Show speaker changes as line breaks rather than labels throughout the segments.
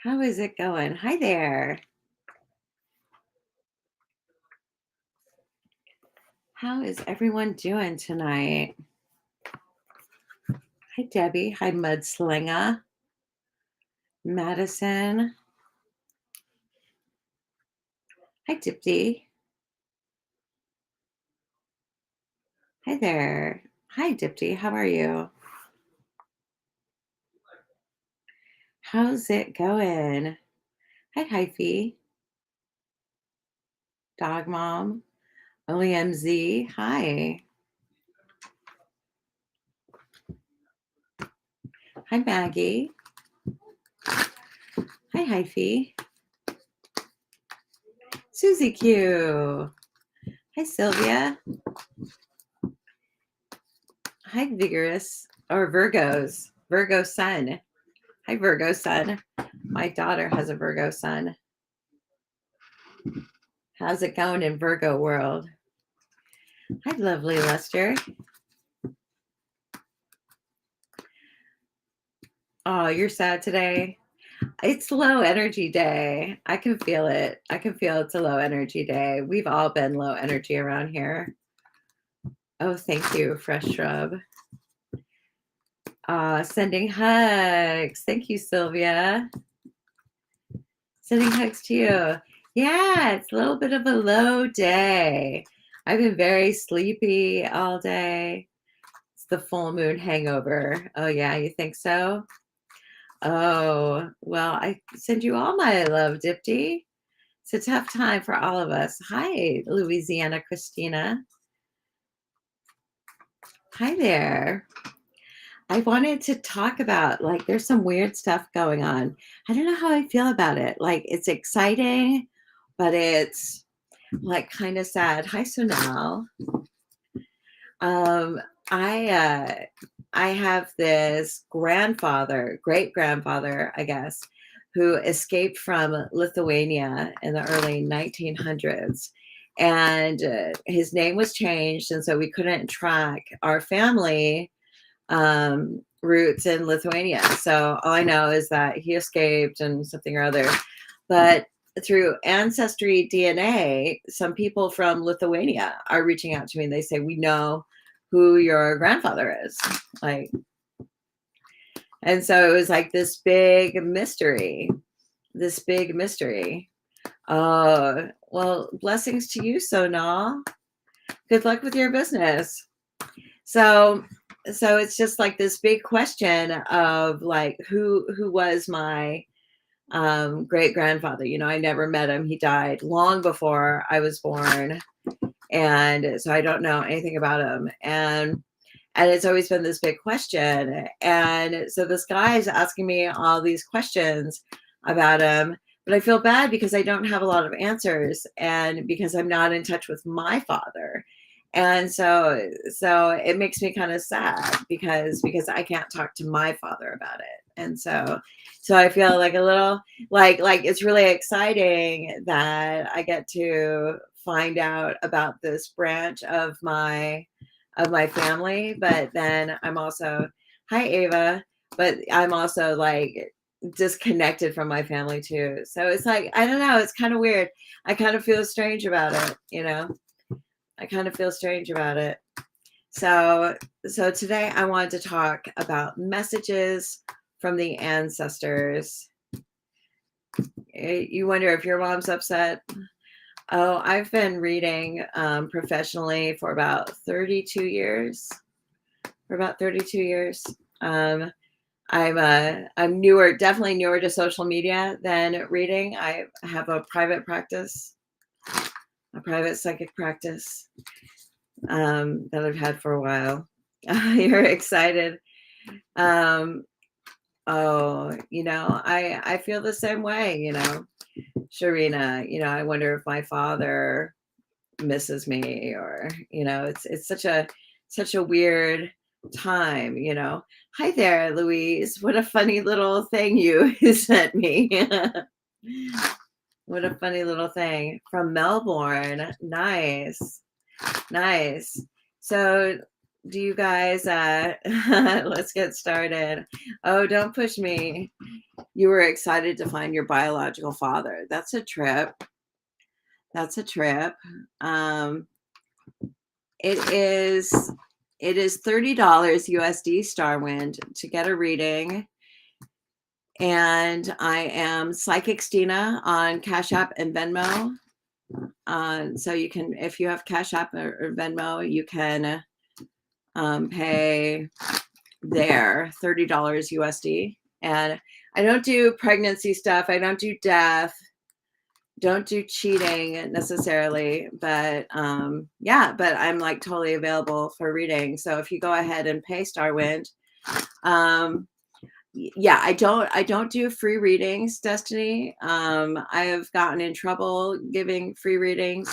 How is it going? Hi there. How is everyone doing tonight? Hi, Debbie. Hi, Mudslinger. Madison. Hi, Dipti. Hi there. Hi, Dipti. How are you? How's it going? Hi, Hyphy. Dog Mom. OEMZ. Hi. Hi, Maggie. Hi, Hyphy. Susie Q. Hi, Sylvia. Hi, Vigorous. Or Virgos. Virgo Sun. Hi, Virgo Sun. My daughter has a Virgo Sun. How's it going in Virgo world? Hi, lovely Lester. Oh, you're sad today? It's low energy day. I can feel it. I can feel it's a low energy day. We've all been low energy around here. Oh, thank you, Fresh Shrub. Sending hugs. Thank you, Sylvia. Sending hugs to you. Yeah, it's a little bit of a low day. I've been very sleepy all day. It's the full moon hangover. Oh, yeah, you think so? Oh, well, I send you all my love, Dipti. It's a tough time for all of us. Hi, Louisiana Christina. Hi there. I wanted to talk about like there's some weird stuff going on. I don't know how I feel about it. Like it's exciting, but it's like kind of sad. Hi, Sonal. Um, I have this grandfather, great grandfather, I guess, who escaped from Lithuania in the early 1900s. And his name was changed. And so we couldn't track our family roots in Lithuania. So all I know is that he escaped and something or other. But through Ancestry DNA, some people from Lithuania are reaching out to me and they say, we know who your grandfather is. Like, and so it was like this big mystery, this big mystery. Well, blessings to you, Sonal. Good luck with your business. So it's just like this big question of like who was my great grandfather. You know, I never met him. He died long before I was born, and so I don't know anything about him. And it's always been this big question. And so this guy is asking me all these questions about him, but I feel bad because I don't have a lot of answers and because I'm not in touch with my father. And so it makes me kind of sad because I can't talk to my father about it. And so I feel like a little like it's really exciting that I get to find out about this branch of my family, but then I'm also, hi Ava, but I'm also like disconnected from my family too. So it's like, I don't know, it's kind of weird. I kind of feel strange about it, you know. I kind of feel strange about it. So today I wanted to talk about messages from the ancestors. You wonder if your mom's upset. Oh, I've been reading professionally for about 32 years. For about 32 years. I'm newer, definitely newer to social media than reading. I have a private practice, a private psychic practice that I've had for a while. You're excited. Um, oh, you know, I feel the same way, you know. Sharina, you know, I wonder if my father misses me or, you know, it's such a weird time, you know. Hi there, Louise. What a funny little thing you sent me. What a funny little thing from Melbourne. Nice. Nice. So do you guys, let's get started. Oh, don't push me. You were excited to find your biological father. That's a trip. That's a trip. Um, it is it is $30 USD Starwind to get a reading. And I am Psychic Stina on Cash App and Venmo. So you can, if you have Cash App or Venmo, you can pay there $30 USD. And I don't do pregnancy stuff. I don't do death. Don't do cheating necessarily, but yeah, but I'm like totally available for reading. So if you go ahead and pay Starwind, yeah, I don't do free readings, Destiny. I have gotten in trouble giving free readings.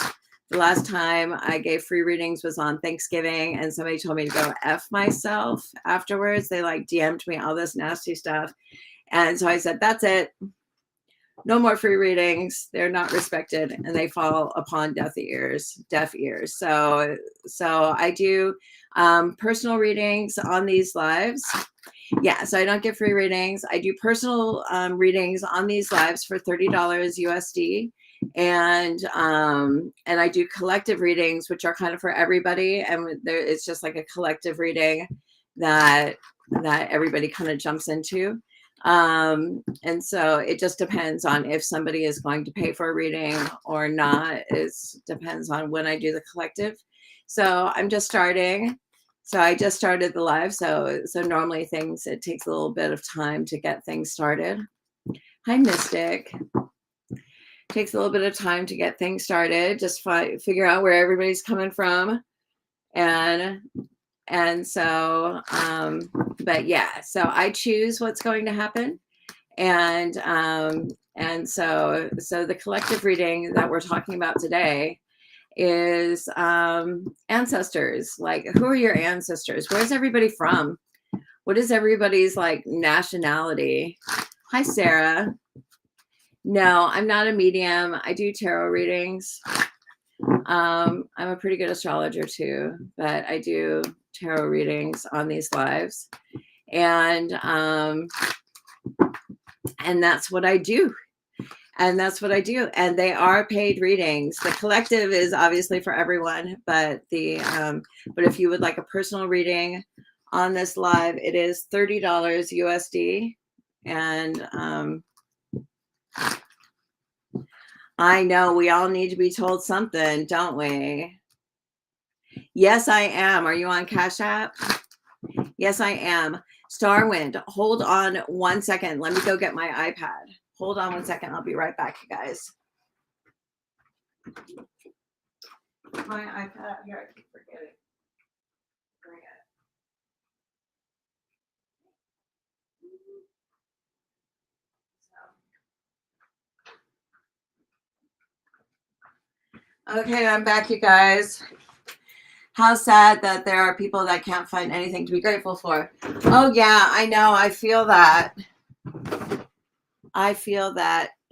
The last time I gave free readings was on Thanksgiving, and somebody told me to go F myself afterwards. They like DM'd me all this nasty stuff. And so I said, that's it. No more free readings. They're not respected and they fall upon deaf ears. So I do personal readings on these lives. Yeah, so I don't get free readings. I do personal readings on these lives for $30 USD. And I do collective readings, which are kind of for everybody. And it's just like a collective reading that everybody kind of jumps into. And so it just depends on if somebody is going to pay for a reading or not. It depends on when I do the collective. So I'm just starting. So I just started the live. So normally it takes a little bit of time to get things started. Hi, Mystic. Takes a little bit of time to get things started. Just figure out where everybody's coming from. And so, but yeah, so I choose what's going to happen. And so the collective reading that we're talking about today is ancestors. Like, who are your ancestors? Where's everybody from? What is everybody's like nationality? Hi, Sarah. No, I'm not a medium. I do tarot readings. I'm a pretty good astrologer too, but I do tarot readings on these lives. And that's what I do. And that's what I do. And they are paid readings. The collective is obviously for everyone, but but if you would like a personal reading on this live, it is $30 USD. And I know we all need to be told something, don't we? Yes, I am. Are you on Cash App? Yes, I am. Starwind, hold on 1 second. Let me go get my iPad. Hold on 1 second. I'll be right back, you guys. My iPad here, I keep forgetting. Bring it. Okay, I'm back, you guys. How sad that there are people that can't find anything to be grateful for. Oh, yeah, I know. I feel that.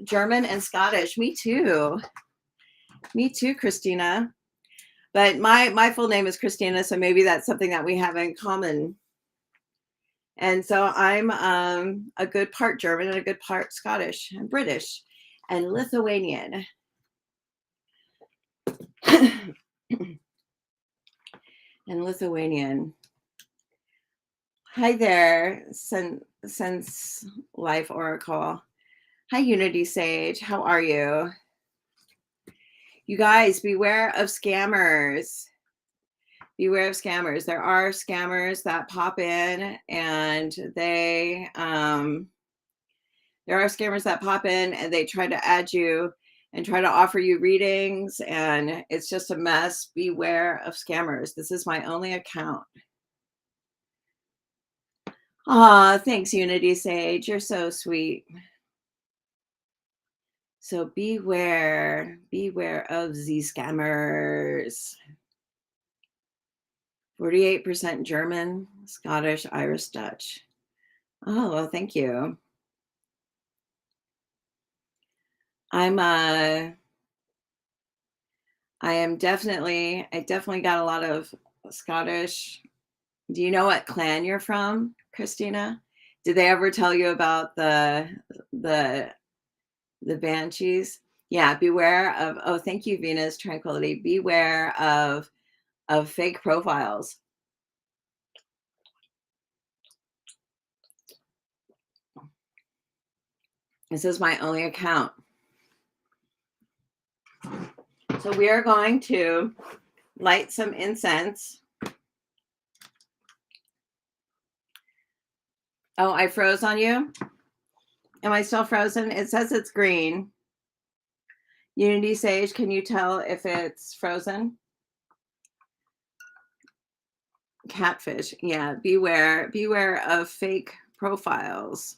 German and Scottish. Me too. Me too, Christina. But my full name is Christina, so maybe that's something that we have in common. And so I'm a good part German and a good part Scottish and British and Lithuanian. And Lithuanian. Hi there, Sense Life Oracle. Hi, Unity Sage. How are you? You guys, beware of scammers. Beware of scammers. There are scammers that pop in, and there are scammers that pop in and they try to add you and try to offer you readings, and it's just a mess. Beware of scammers. This is my only account. Aw, thanks, Unity Sage. You're so sweet. So beware of these scammers. 48% German, Scottish, Irish, Dutch. Oh, well, thank you. I definitely got a lot of Scottish Do you know what clan you're from, Christina? Did they ever tell you about the the banshees? Yeah, beware of, oh, thank you, Venus Tranquility. Beware of fake profiles. This is my only account. So we are going to light some incense. Oh, I froze on you? Am I still frozen? It says it's green. Unity Sage, can you tell if it's frozen? Catfish. Yeah, beware of fake profiles.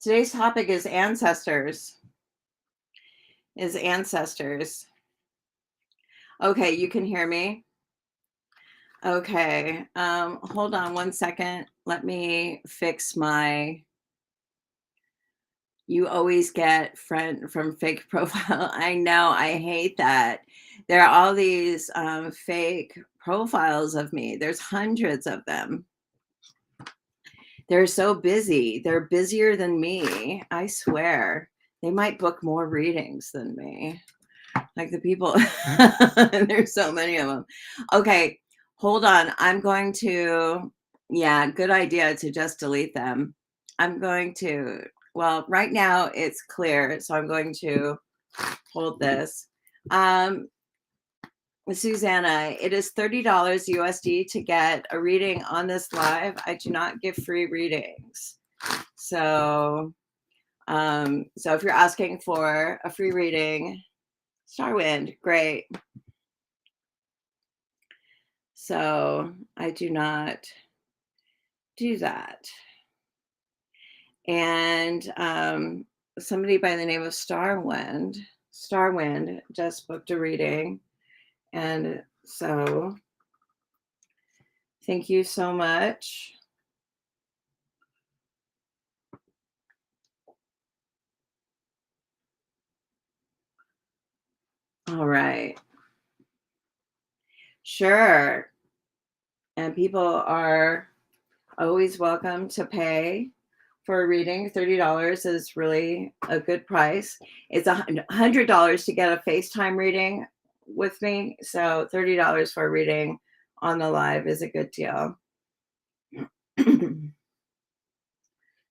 Today's topic is ancestors. Okay, you can hear me? Okay. Hold on one second. Let me fix my. You always get friend from fake profile. I know. I hate that. There are all these fake profiles of me. There's hundreds of them. They're so busy. They're busier than me. I swear. They might book more readings than me. Like the people. There's so many of them. Okay. Hold on. I'm going to. Yeah, good idea to just delete them. I'm going to. Well, right now it's clear, so I'm going to hold this. Susanna, it is $30 USD to get a reading on this live. I do not give free readings. So if you're asking for a free reading, Starwind, great. So I do not do that. And somebody by the name of Starwind just booked a reading. And so thank you so much. All right. Sure. And people are always welcome to pay for a reading. $30 is really a good price. It's $100 to get a FaceTime reading with me. So $30 for a reading on the live is a good deal.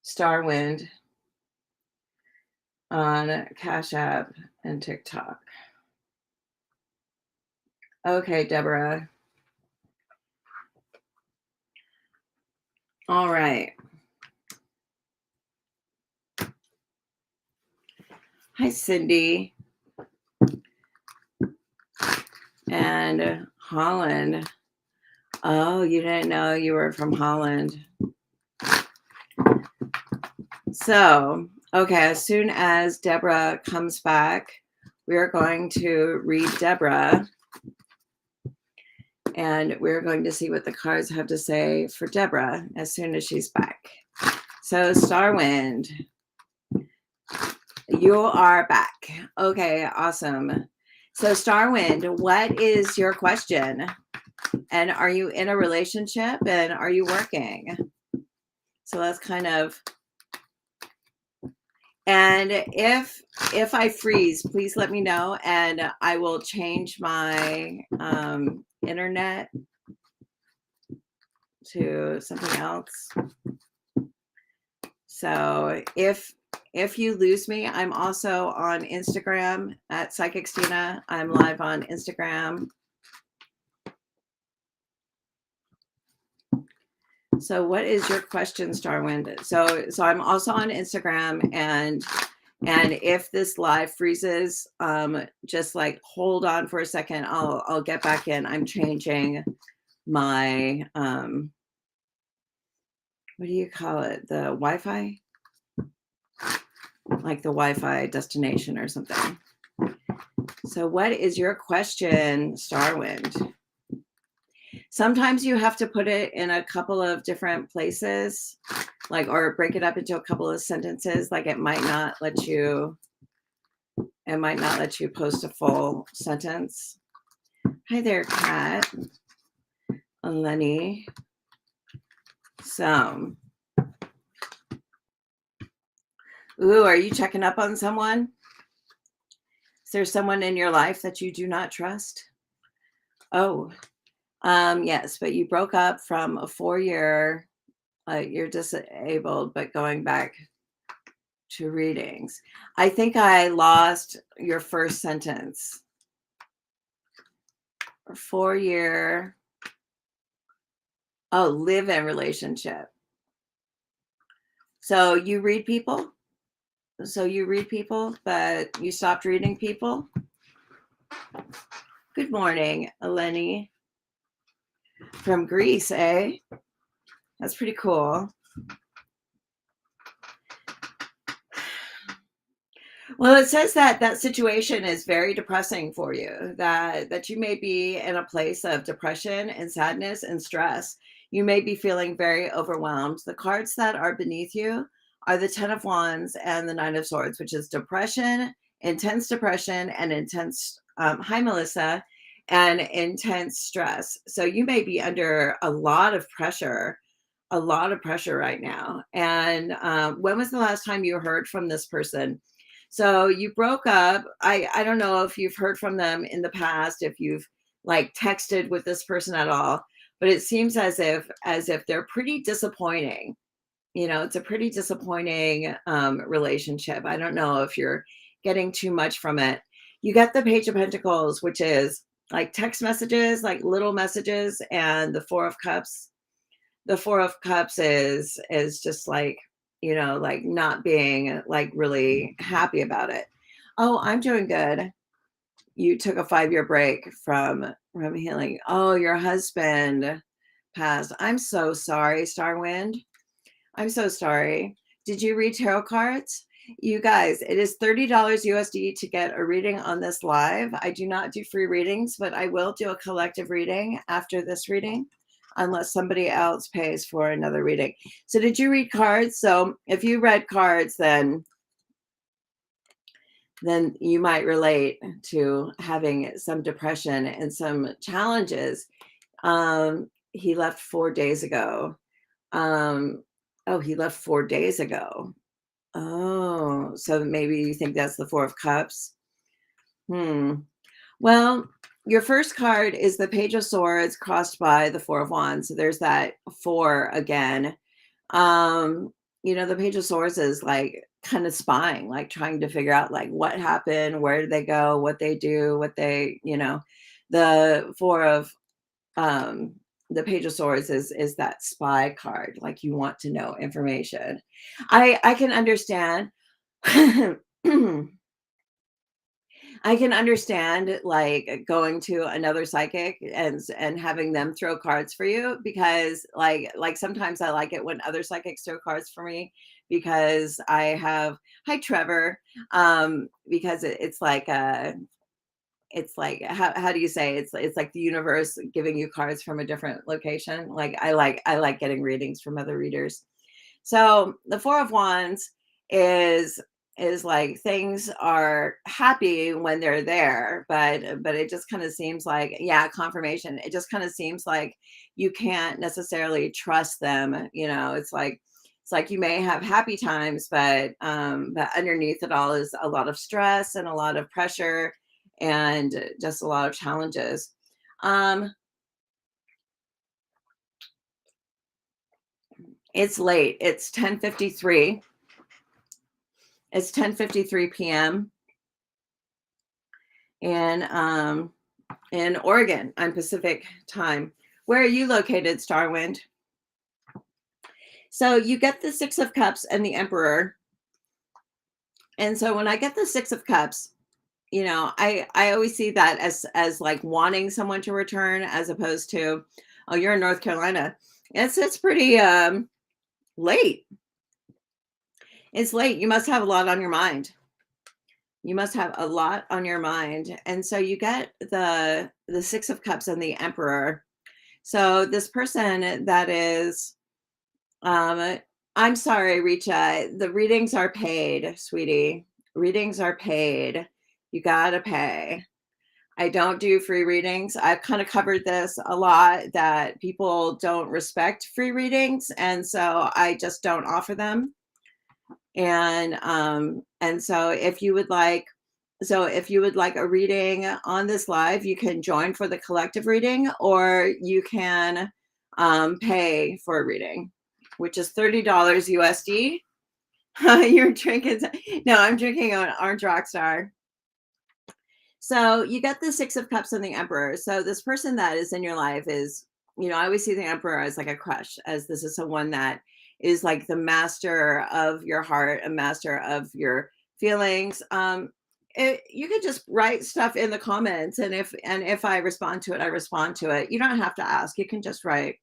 Starwind on Cash App and TikTok. Okay, Deborah. All right. Hi, Cindy. And Holland. Oh, you didn't know you were from Holland. So, okay, as soon as Deborah comes back, we are going to read Deborah. And we're going to see what the cards have to say for Deborah as soon as she's back. So, Starwind, you are back. Okay, awesome. So, Starwind, what is your question? And are you in a relationship and are you working? So that's kind of. And if I freeze, please let me know and I will change my internet to something else. So if you lose me, I'm also on Instagram at PsychicStina. I'm live on Instagram. So what is your question, Starwind? So I'm also on Instagram, and if this live freezes, just like hold on for a second. I'll get back in. I'm changing my what do you call it? The Wi-Fi? Like the Wi-Fi destination or something. So what is your question, Starwind? Sometimes you have to put it in a couple of different places, like, or break it up into a couple of sentences. Like it might not let you post a full sentence. Hi there, Kat. Lenny. So, ooh, are you checking up on someone? Is there someone in your life that you do not trust? Oh, yes, but you broke up from a 4-year, you're disabled, but going back to readings. I think I lost your first sentence. 4-year, oh, live-in relationship. So you read people? So you read people, but you stopped reading people? Good morning, Eleni. From Greece, eh? That's pretty cool. Well, it says that that situation is very depressing for you, that you may be in a place of depression and sadness and stress. You may be feeling very overwhelmed. The cards that are beneath you are the 10 of Wands and the 9 of Swords, which is depression, and intense, hi, Melissa, and intense stress. So you may be under a lot of pressure right now. And when was the last time you heard from this person? So you broke up. I don't know if you've heard from them in the past, if you've like texted with this person at all, but it seems as if they're pretty disappointing. You know, it's a pretty disappointing relationship. I don't know if you're getting too much from it. You get the Page of Pentacles, which is like text messages, like little messages, and the Four of Cups. The Four of Cups is just like, you know, like not being like really happy about it. Oh, I'm doing good. You took a 5-year break from healing. Oh, your husband passed. I'm so sorry, Starwind. I'm so sorry. Did you read tarot cards? You guys, it is $30 USD to get a reading on this live. I do not do free readings, but I will do a collective reading after this reading, unless somebody else pays for another reading. So did you read cards? So if you read cards, then you might relate to having some depression and some challenges. He left 4 days ago. Oh, he left 4 days ago. Oh, so maybe you think that's the Four of Cups. Well, your first card is the Page of Swords crossed by the Four of Wands. So there's that four again. You know, the Page of Swords is like kind of spying, like trying to figure out like what happened, where did they go, what they do, what they, you know, the Four of um the Page of Swords is that spy card, like you want to know information. I can understand. I can understand like going to another psychic and having them throw cards for you, because like sometimes I like it when other psychics throw cards for me, because I have, hi Trevor, because it's like, how do you say, it's like the universe giving you cards from a different location. Like I like getting readings from other readers. So the Four of Wands is like things are happy when they're there, but it just kind of seems like, yeah, confirmation. It just kind of seems like you can't necessarily trust them. You know, it's like you may have happy times, but underneath it all is a lot of stress and a lot of pressure and just a lot of challenges. Um, it's late. It's 10:53. It's 10:53 p.m. In Oregon on Pacific time. Where are you located, Starwind? So you get the Six of Cups and the Emperor. And so when I get the Six of Cups, you know, I always see that as like wanting someone to return, as opposed to, oh, you're in North Carolina. It's pretty late. It's late. You must have a lot on your mind. You must have a lot on your mind. And so you get the Six of Cups and the Emperor. So this person that is, um, I'm sorry, Richa, the readings are paid, sweetie. Readings are paid. You gotta pay. I don't do free readings. I've kind of covered this a lot that people don't respect free readings, and so I just don't offer them. And so if you would like a reading on this live, you can join for the collective reading, or you can pay for a reading, which is $30 USD. You're drinking. No, I'm drinking an Orange Rockstar. So you get the Six of Cups and the Emperor. So this person that is in your life is, I always see the Emperor as like a crush, as this is someone that is like the master of your heart, a master of your feelings. You could just write stuff in the comments, and if I respond to it, I respond to it. You don't have to ask; you can just write.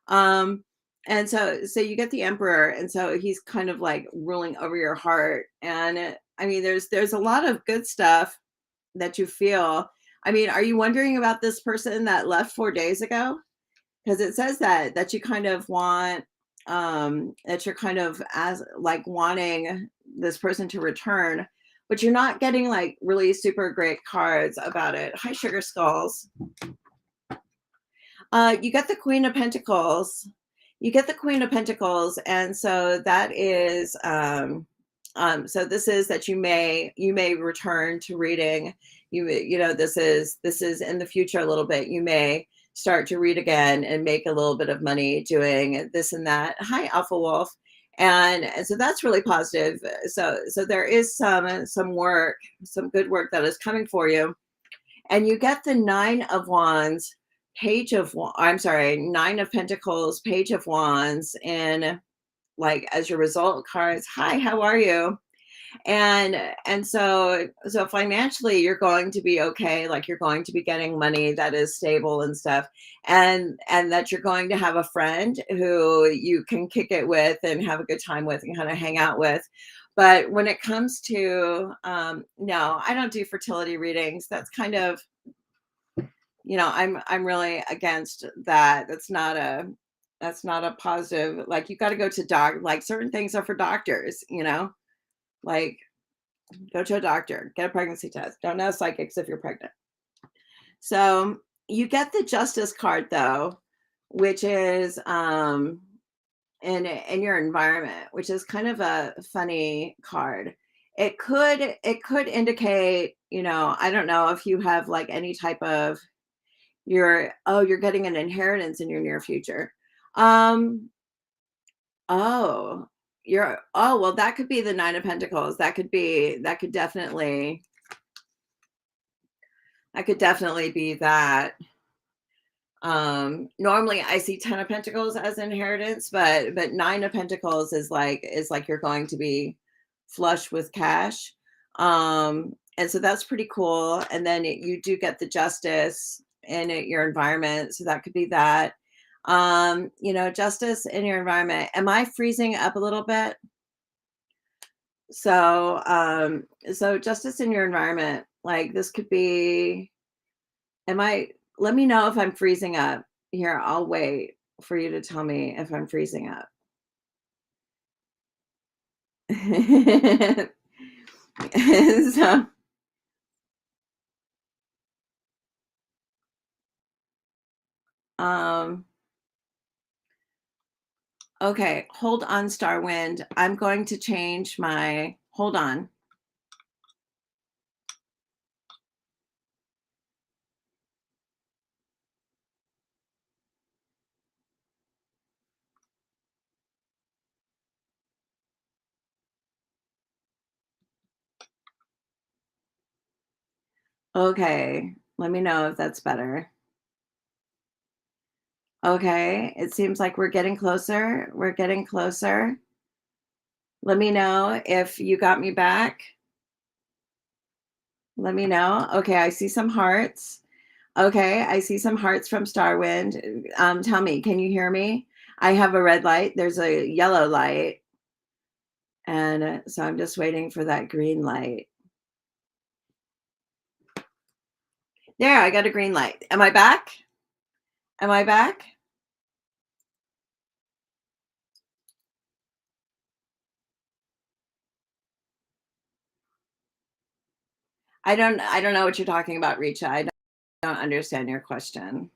And so you get the Emperor, and so he's kind of like ruling over your heart. And I mean, there's a lot of good stuff that you feel. I mean, are you wondering about this person that left 4 days ago? Because it says that you kind of want that you're kind of as like wanting this person to return, but you're not getting like really super great cards about it. Hi, Sugar Skulls. You get the Queen of Pentacles. You get the Queen of Pentacles, and so that is so this is that you may return to reading. This is in the future a little bit. You may start to read again and make a little bit of money doing this and that. Hi, Alpha Wolf. And so that's really positive. So there is some work, some good work that is coming for you. And you get the Nine of Wands, I'm sorry, Nine of Pentacles, Page of Wands, and like as your result cards. Hi, how are you? And so financially you're going to be okay, like you're going to be getting money that is stable and stuff, and that you're going to have a friend who you can kick it with and have a good time with and kind of hang out with. But when it comes to no, I don't do fertility readings. That's kind of, I'm really against that. That's not a positive. Like, you got to go to like certain things are for doctors, like go to a doctor, get a pregnancy test. Don't know psychics if you're pregnant. So you get the Justice card though, which is in your environment, which is kind of a funny card. It could indicate, I don't know if you have like any type of you're getting an inheritance in your near future. Um oh, well, that could be the Nine of Pentacles. That could definitely be that. Normally I see Ten of Pentacles as inheritance, but Nine of Pentacles is like you're going to be flush with cash. And so that's pretty cool. And then you do get the Justice in your environment, so that could be that. Justice in your environment. Am I freezing up a little bit? So justice in your environment, like this could be, am I, let me know if I'm freezing up. Here, I'll wait for you to tell me if I'm freezing up. So, um, okay, hold on, Starwind. I'm going to change my, hold on. Okay, let me know if that's better. Okay, it seems like we're getting closer. We're getting closer. Let me know if you got me back. Let me know. Okay, I see some hearts. Okay, I see some hearts from Starwind. Tell me, can you hear me? I have a red light. There's a yellow light. And so I'm just waiting for that green light. There, I got a green light. Am I back? Am I back? I don't know what you're talking about, Richa. I don't understand your question.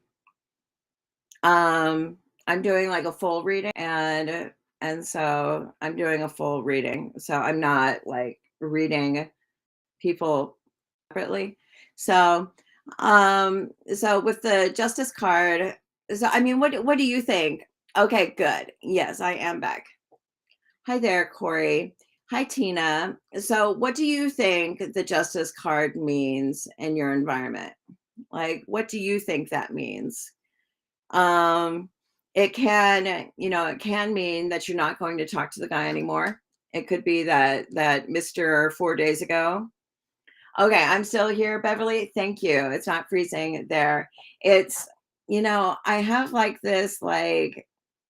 Um, I'm doing like a full reading, and so I'm doing a full reading. So I'm not like reading people separately. So so with the Justice card, so I mean, what do you think? Okay, good. Yes, I am back. Hi there, Corey. Hi, Tina. So what do you think the Justice card means in your environment? Like, what do you think that means? Um, it can, it can mean that you're not going to talk to the guy anymore. It could be that Mr. 4 days ago. Okay, I'm still here, Beverly. Thank you. It's not freezing there. It's, I have like this, like,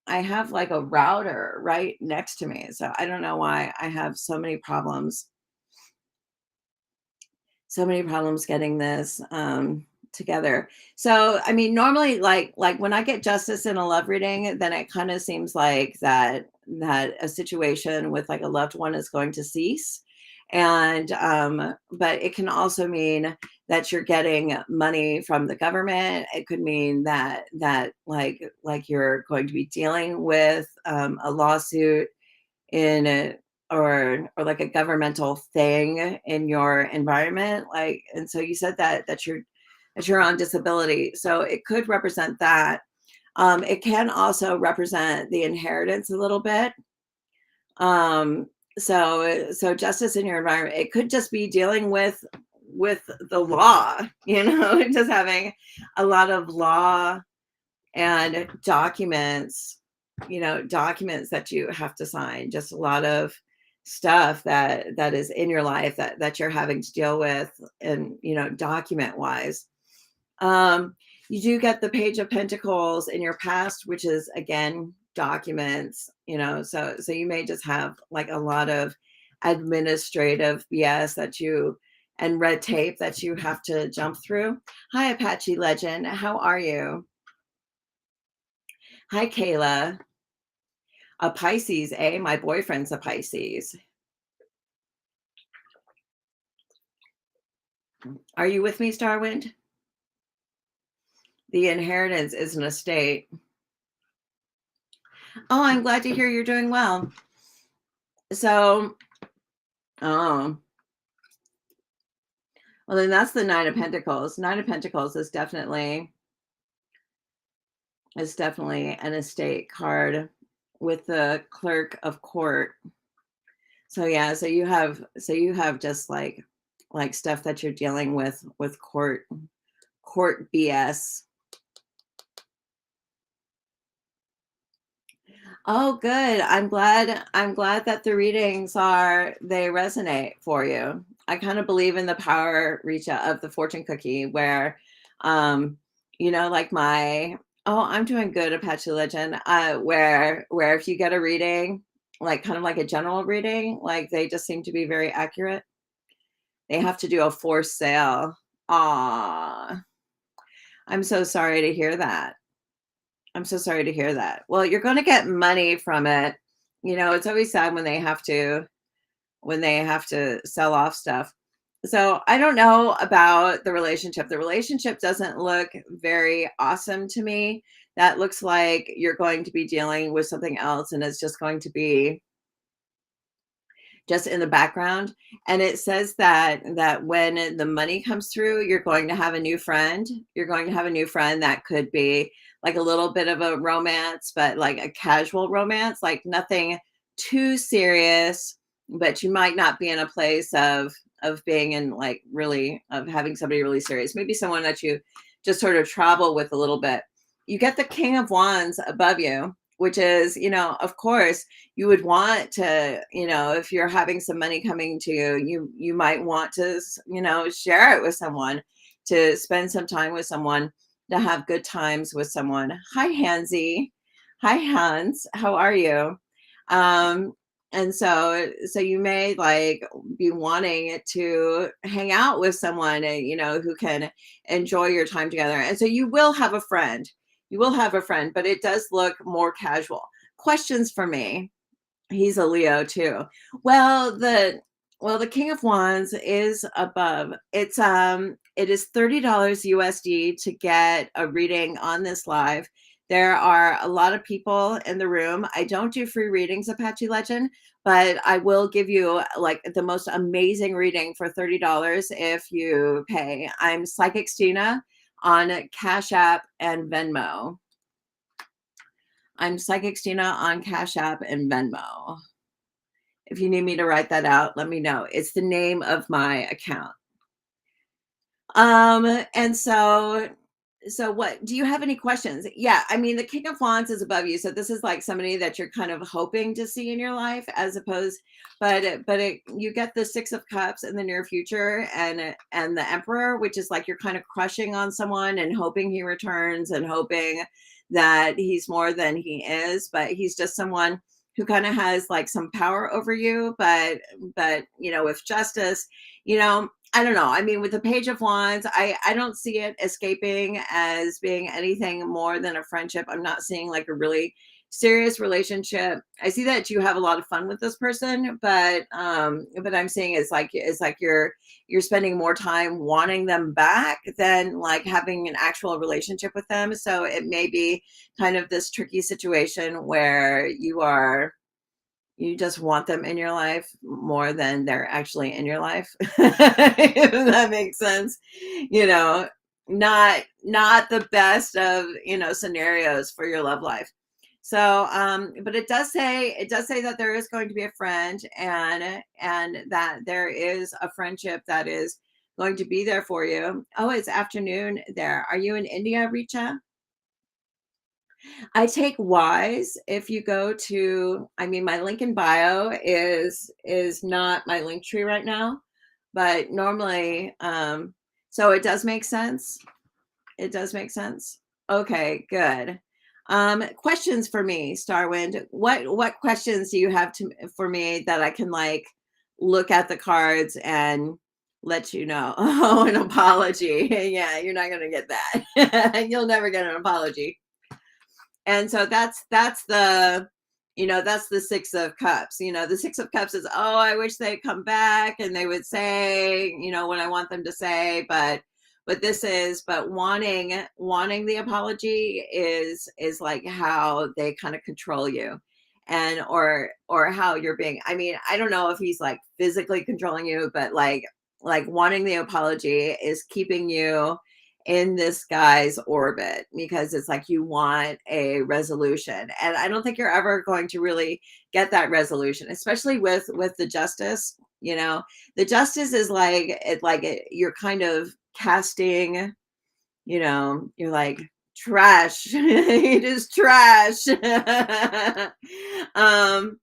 I have like a router right next to me. So I don't know why I have so many problems getting this together. So I mean, normally, like when I get justice in a love reading, then it kind of seems like that a situation with like a loved one is going to cease. And but it can also mean that you're getting money from the government. It could mean that like you're going to be dealing with a lawsuit in a, or like a governmental thing in your environment, like, and so you said that you're on disability, so it could represent that. It can also represent the inheritance a little bit. um so justice in your environment, it could just be dealing with the law, just having a lot of law and documents that you have to sign, just a lot of stuff that is in your life that you're having to deal with, and document wise. um you do get the Page of Pentacles in your past, which is again documents, so you may just have like a lot of administrative BS and red tape that you have to jump through. Hi, Apache Legend, how are you? Hi, Kayla. A Pisces, eh? My boyfriend's a Pisces. Are you with me, Starwind? The inheritance is an estate. Oh, I'm glad to hear you're doing well. So, oh, well, then that's the Nine of Pentacles. Nine of Pentacles is definitely an estate card with the Clerk of Court. So yeah, so you have just like stuff that you're dealing with court BS. Oh, good. I'm glad that the readings they resonate for you. I kind of believe in the power reach out of the fortune cookie where um like my oh, I'm doing good, Apache Legend. Where if you get a reading, like kind of like a general reading, like they just seem to be very accurate. They have to do a forced sale. Ah, I'm so sorry to hear that. I'm so sorry to hear that. Well, you're going to get money from it. It's always sad when they have to sell off stuff. So I don't know about the relationship. The relationship doesn't look very awesome to me. That looks like you're going to be dealing with something else, and it's just going to be just in the background. And it says that when the money comes through, you're going to have a new friend. You're going to have a new friend that could be like a little bit of a romance, but like a casual romance, like nothing too serious, but you might not be in a place of being in like really of having somebody really serious. Maybe someone that you just sort of travel with a little bit. You get the King of Wands above you, which is, of course, you would want to, if you're having some money coming to you, you might want to, share it with someone, to spend some time with someone, to have good times with someone. Hi, Hansy. Hi, Hans. How are you? Um, and so you may like be wanting to hang out with someone, who can enjoy your time together. And so you will have a friend. You will have a friend, but it does look more casual. Questions for me. He's a Leo too. Well, Well, the King of Wands is above. It is $30 USD to get a reading on this live. There are a lot of people in the room. I don't do free readings, Apache Legend, but I will give you like the most amazing reading for $30 if you pay. I'm Psychic Stina on Cash App and Venmo. I'm Psychic Stina on Cash App and Venmo. If you need me to write that out, let me know. It's the name of my account. And so what do you have any questions? Yeah, I mean the King of Wands is above you. So this is like somebody that you're kind of hoping to see in your life as opposed, you get the Six of Cups in the near future and the Emperor, which is like you're kind of crushing on someone and hoping he returns and hoping that he's more than he is, but he's just someone who kind of has like some power over you, but with justice, you know, I don't know. I mean, with the Page of Wands, I don't see it escaping as being anything more than a friendship. I'm not seeing like a really serious relationship. I see that you have a lot of fun with this person, but I'm seeing it's like you're spending more time wanting them back than like having an actual relationship with them. So it may be kind of this tricky situation where you just want them in your life more than they're actually in your life. If that makes sense. You know, not the best of, scenarios for your love life. So, but it does say that there is going to be a friend and that there is a friendship that is going to be there for you. Oh, it's afternoon there. Are you in India, Richa? I take Wise. If you go to, I mean, my link in bio is not my link tree right now, but normally, so it does make sense. It does make sense. Okay, good. Questions for me, Starwind. What questions do you have for me that I can like look at the cards and let you know? Oh, an apology. Yeah, you're not gonna get that. You'll never get an apology. And so that's the Six of Cups. The Six of Cups is, oh, I wish they'd come back and they would say, what I want them to say, but wanting the apology is like how they kind of control you, and or how you're being, I mean, I don't know if he's like physically controlling you, but like wanting the apology is keeping you in this guy's orbit because it's like you want a resolution, and I don't think you're ever going to really get that resolution, especially with the Justice. The Justice is you're kind of casting, you're like trash. It is trash. um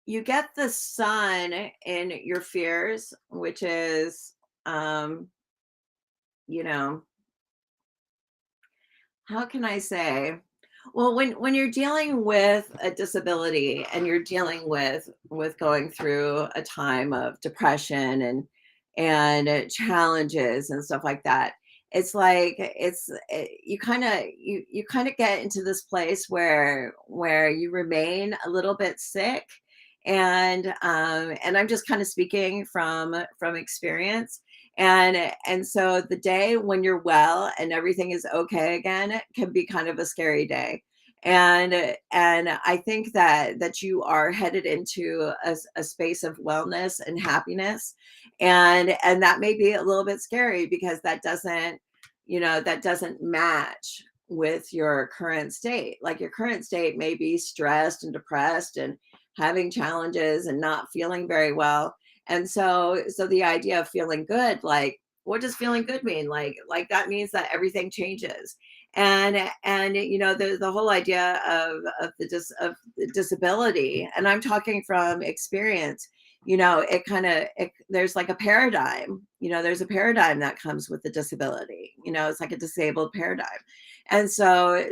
you get the Sun in your fears, which is, um you know how can I say? Well, when you're dealing with a disability and you're dealing with going through a time of depression and challenges and stuff like that, it's like you kind of get into this place where you remain a little bit sick, and I'm just kind of speaking from experience, and so the day when you're well and everything is okay again can be kind of a scary day. And I think that you are headed into a space of wellness and happiness, and that may be a little bit scary because that doesn't match with your current state. Like your current state may be stressed and depressed and having challenges and not feeling very well, and so the idea of feeling good, like what does feeling good mean? Like that means that everything changes. And the whole idea of the disability, and I'm talking from experience, it kind of, there's like a paradigm, there's a paradigm that comes with the disability, it's like a disabled paradigm. And so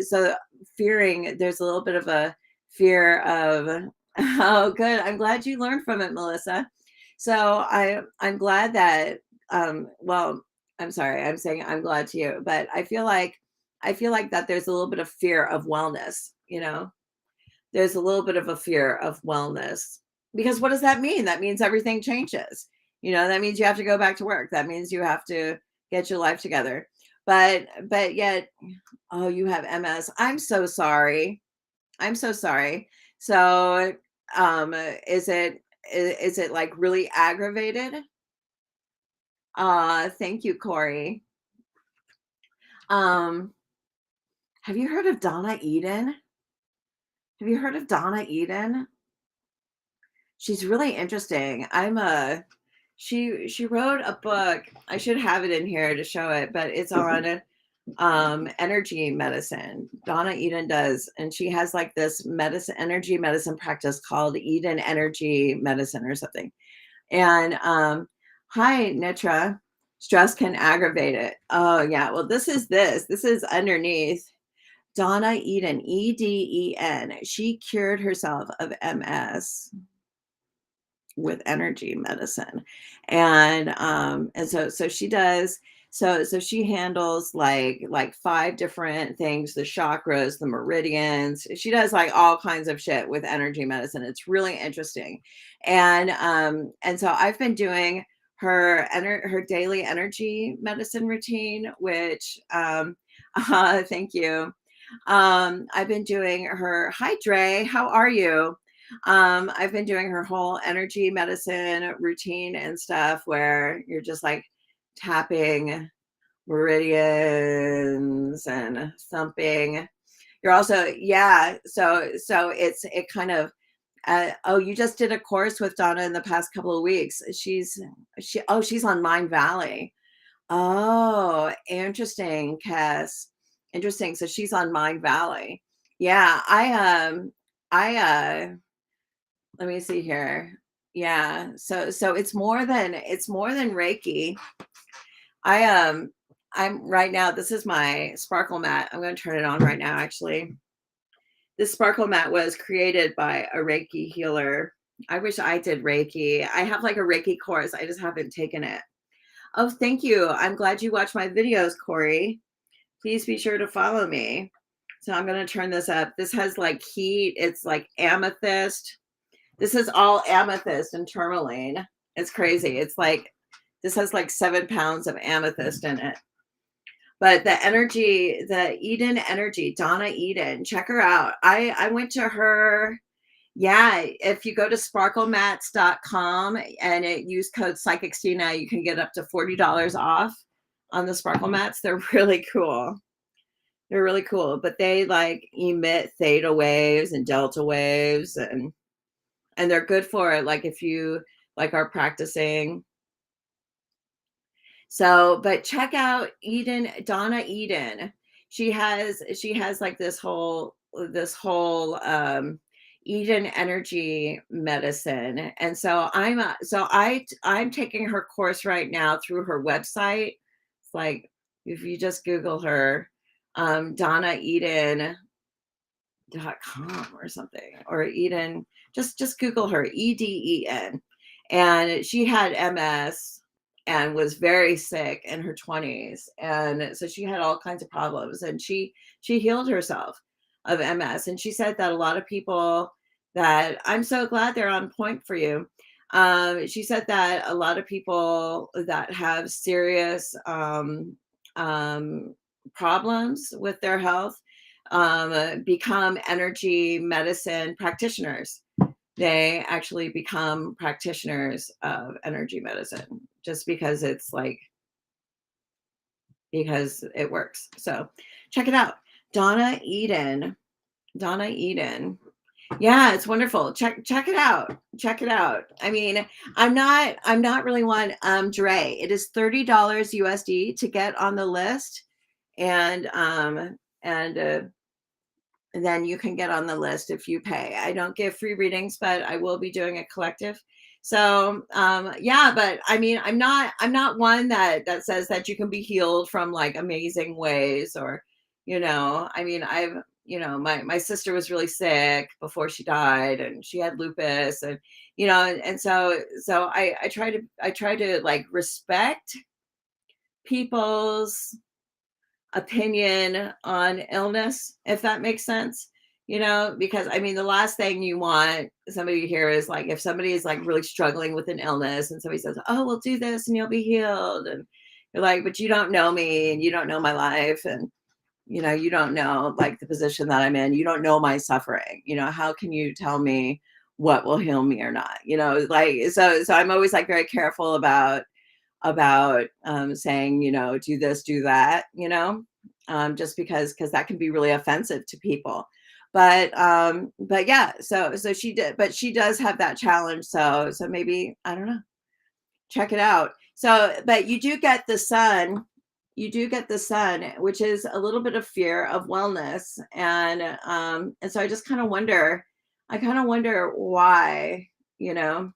fearing, there's a little bit of a fear of, oh good, I'm glad you learned from it, Melissa. So I'm glad that, well, I'm sorry, I'm saying I'm glad to you, but I feel like that there's a little bit of fear of wellness, there's a little bit of a fear of wellness, because what does that mean? That means everything changes. That means you have to go back to work. That means you have to get your life together. But yet, oh, you have MS. I'm so sorry. I'm so sorry. So, is it like really aggravated? Thank you, Corey. Um, have you heard of Donna Eden? Have you heard of Donna Eden? She's really interesting. She wrote a book. I should have it in here to show it, but it's on energy medicine. Donna Eden does, and she has like this energy medicine practice called Eden Energy Medicine or something. And hi, Nitra. Stress can aggravate it. Oh yeah. Well, this is underneath. Donna Eden, Eden. She cured herself of MS with energy medicine. And so she does, so she handles like five different things: the chakras, the meridians. She does like all kinds of shit with energy medicine. It's really interesting. And so I've been doing her daily energy medicine routine, which thank you. I've been doing her. Hi Dre, how are you? I've been doing her whole energy medicine routine and stuff where you're just like tapping meridians and thumping. You're also, yeah. So it kind of, oh, you just did a course with Donna in the past couple of weeks. She's on Mind Valley. Oh, interesting, Cass. Interesting. So she's on Mind Valley. Yeah, I let me see here. Yeah. So it's more than Reiki. I I'm right now, this is my sparkle mat. I'm going to turn it on right now actually. This sparkle mat was created by a Reiki healer. I wish I did Reiki. I have like a Reiki course. I just haven't taken it. Oh, thank you. I'm glad you watch my videos, Corey. Please be sure to follow me. So I'm going to turn this up. This has like heat. It's like amethyst. This is all amethyst and tourmaline. It's crazy. It's like this has like 7 pounds of amethyst in it. But the energy, the Eden energy, Donna Eden, check her out. I went to her. Yeah, if you go to sparklemats.com and use code PsychicStina, you can get up to $40 off on the sparkle mats. They're really cool. They're really cool, but they like emit theta waves and delta waves, and they're good for like if you like are practicing. So, but check out Donna Eden. She has like this whole Eden energy medicine. And so I'm taking her course right now through her website. It's like if you just Google her, Donna Eden .com or something, or Eden, just Google her, Eden. And she had MS and was very sick in her 20s. And so she had all kinds of problems, and she healed herself of MS. And she said that a lot of people, that I'm so glad they're on point for you. She said that a lot of people that have serious problems with their health become energy medicine practitioners. They actually become practitioners of energy medicine just because because it works. So check it out. Donna Eden. Donna Eden. Yeah, it's wonderful. Check it out. Check it out. I mean, I'm not really one Dre. It is $30 USD to get on the list. And then you can get on the list if you pay. I don't give free readings, but I will be doing a collective. So yeah, but I mean, I'm not one that says that you can be healed from like amazing ways, or I mean, my sister was really sick before she died, and she had lupus, and so I try to like respect people's opinion on illness, if that makes sense. because I mean, the last thing you want somebody to hear is like if somebody is like really struggling with an illness and somebody says, "Oh, we'll do this and you'll be healed." And you're like, "But you don't know me and you don't know my life and you don't know like the position that I'm in. You don't know my suffering. How can you tell me what will heal me or not?" Like so I'm always like very careful about saying, do this, do that, just because that can be really offensive to people. But yeah, so she did, but she does have that challenge. So maybe, I don't know, check it out. So, but you do get the sun, which is a little bit of fear of wellness. And so I kind of wonder why, you know.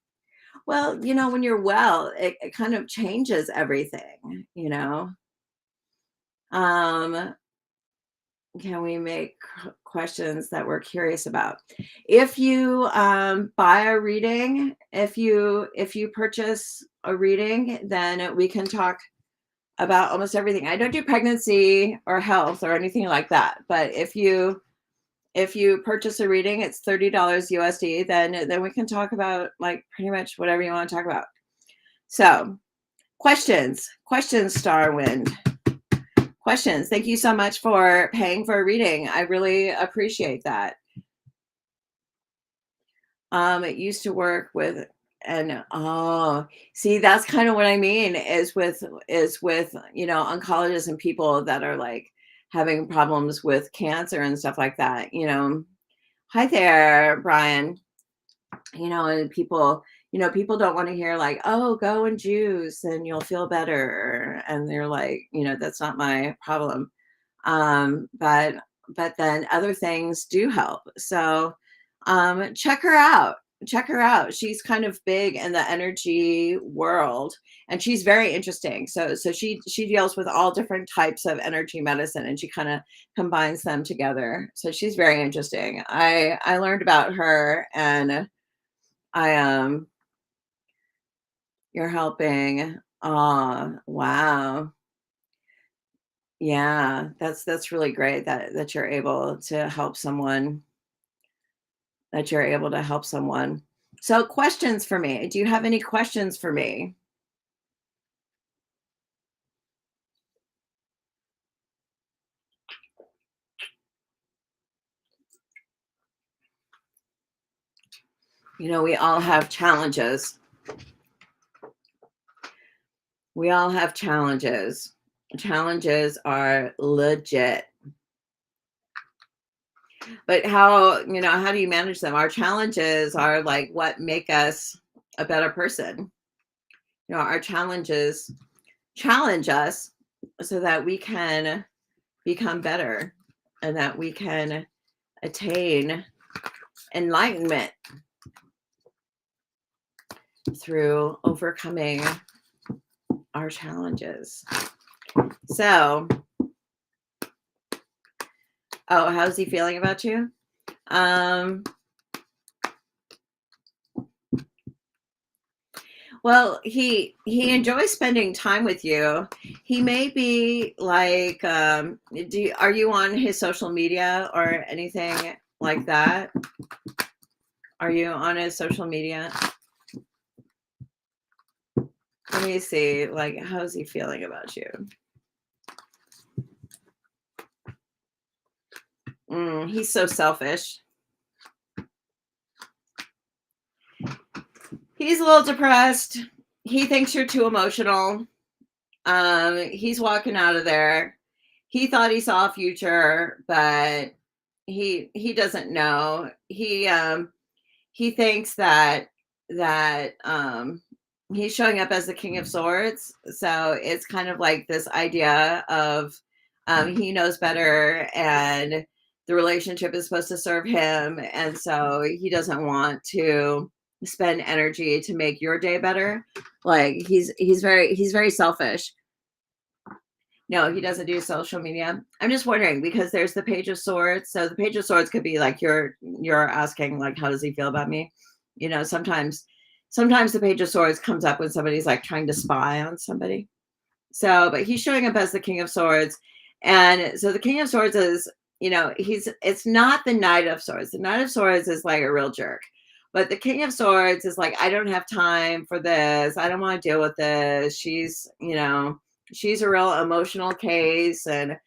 Well, when you're well, it kind of changes everything, you know. Um, can we make questions that we're curious about? If you buy a reading, if you purchase a reading, then we can talk about almost everything. I don't do pregnancy or health or anything like that, but if you purchase a reading, it's $30 USD, then we can talk about like pretty much whatever you want to talk about. So, questions, Starwind. Questions. Thank you so much for paying for a reading. I really appreciate that. It used to work with, and oh, see, that's kind of what I mean is with oncologists and people that are like having problems with cancer and stuff like that. Hi there, Brian. And people don't want to hear like, "Oh, go and juice and you'll feel better," and they're like, that's not my problem. But then other things do help. So check her out. She's kind of big in the energy world, and she's very interesting. So she deals with all different types of energy medicine, and she kind of combines them together. So she's very interesting. I learned about her, and I you're helping. Oh, wow. Yeah, that's really great that you're able to help someone, that you're able to help someone. So questions for me. Do you have any questions for me? We all have challenges. We all have challenges. Challenges are legit. But how do you manage them? Our challenges are like what make us a better person. Our challenges challenge us so that we can become better and that we can attain enlightenment through overcoming our challenges. So, how's he feeling about you? Well, he enjoys spending time with you. He may be like, are you on his social media or anything like that? Are you on his social media? Let me see, like, how's he feeling about you? He's so selfish. He's a little depressed. He thinks you're too emotional. He's walking out of there. He thought he saw a future, but he doesn't know. He thinks that he's showing up as the King of Swords. So it's kind of like this idea of he knows better and the relationship is supposed to serve him. And so he doesn't want to spend energy to make your day better. Like he's very selfish. No, he doesn't do social media. I'm just wondering because there's the Page of Swords. So the Page of Swords could be like you're asking like how does he feel about me? Sometimes the Page of Swords comes up when somebody's like trying to spy on somebody. So, but he's showing up as the King of Swords. And so the King of Swords it's not the Knight of Swords. The Knight of Swords is like a real jerk. But the King of Swords is like, I don't have time for this. I don't want to deal with this. She's a real emotional case, and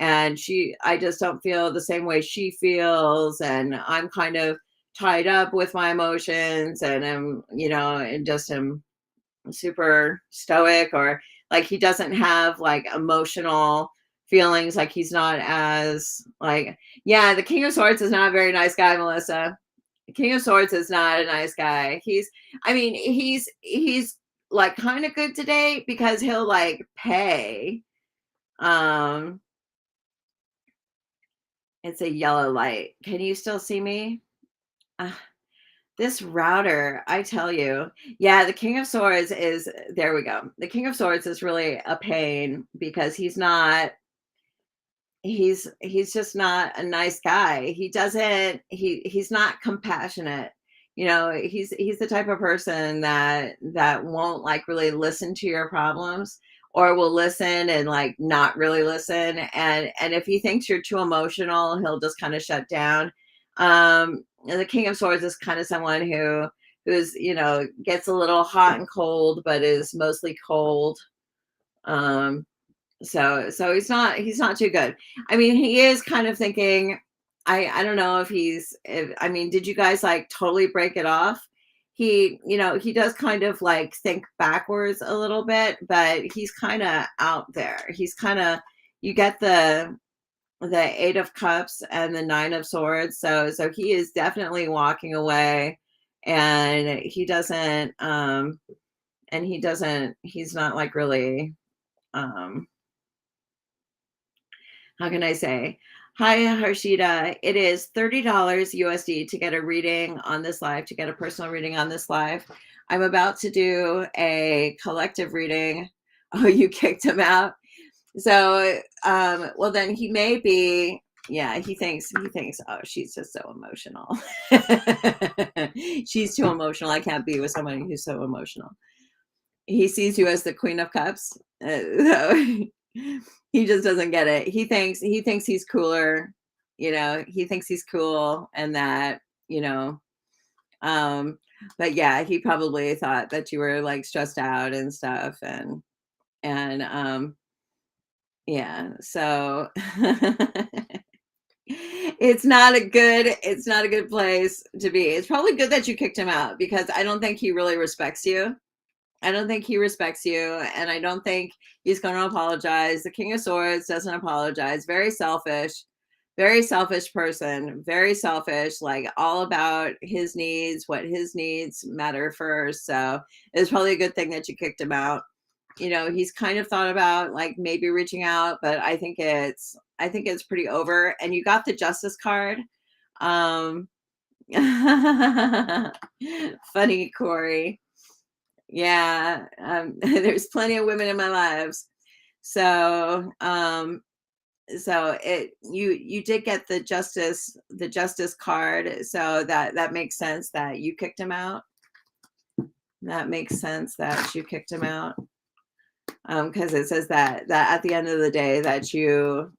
I just don't feel the same way she feels, and I'm kind of tied up with my emotions, and and just am super stoic, or like he doesn't have like emotional feelings, like he's not as like, yeah, the King of Swords is not a very nice guy, Melissa. The King of Swords is not a nice guy. He's like kind of good today because he'll like pay. um it's a yellow light. Can you still see me? uh, This router, I tell you. Yeah, the King of Swords is, there we go. The King of Swords is really a pain because he's just not a nice guy. He's not compassionate. He's the type of person that won't like really listen to your problems, or will listen and like not really listen. And if he thinks you're too emotional, he'll just kind of shut down. And the King of Swords is kind of someone who's gets a little hot and cold, but is mostly cold. So he's not too good. I mean, he is kind of thinking, I don't know if I mean, did you guys like totally break it off? He does kind of like think backwards a little bit, but he's kind of out there. He's kind of, you get the Eight of Cups and the Nine of Swords. So he is definitely walking away, and he's not like really, how can I say? Hi, Harshita. It is $30 USD to get a reading on this live, to get a personal reading on this live. I'm about to do a collective reading. Oh, you kicked him out. So, well, then he may be, yeah, he thinks, oh, she's just so emotional. She's too emotional. I can't be with somebody who's so emotional. He sees you as the Queen of Cups. So he just doesn't get it. He thinks he's cooler. He thinks he's cool, and that, um, but yeah, he probably thought that you were like stressed out and stuff, and yeah, so it's not a good place to be. It's probably good that you kicked him out, because I don't think he really respects you. I don't think he respects you, and I don't think he's going to apologize. The King of Swords doesn't apologize. Very selfish person, very selfish, like all about his needs, what his needs matter first. So it's probably a good thing that you kicked him out. He's kind of thought about like maybe reaching out, but I think it's pretty over. And you got the Justice card. Um, funny, Corey. Yeah, there's plenty of women in my lives. So you did get the justice card, so that makes sense that you kicked him out. That makes sense that you kicked him out, because it says that at the end of the day that you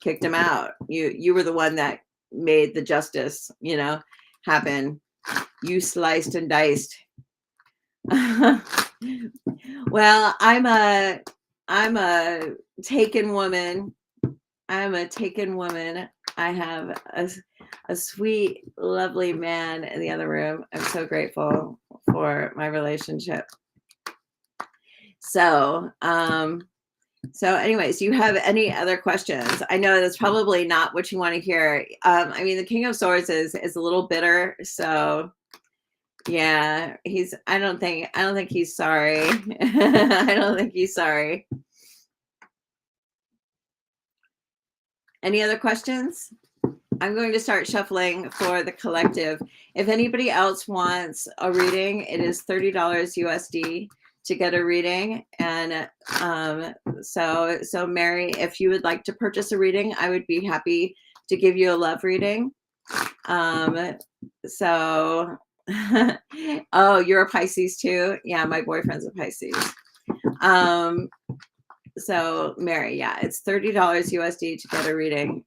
kicked him out. You were the one that made the justice happen. You sliced and diced. Well, I'm a taken woman. I'm a taken woman. I have a sweet, lovely man in the other room. I'm so grateful for my relationship. So anyways, do you have any other questions? I know that's probably not what you want to hear. I mean, the King of Swords is a little bitter, so yeah, I don't think he's sorry. I don't think he's sorry. Any other questions? I'm going to start shuffling for the collective. If anybody else wants a reading, it is $30 USD to get a reading. And so Mary, if you would like to purchase a reading, I would be happy to give you a love reading. So oh, you're a Pisces too? Yeah, my boyfriend's a Pisces. So Mary, yeah, it's $30 USD to get a reading.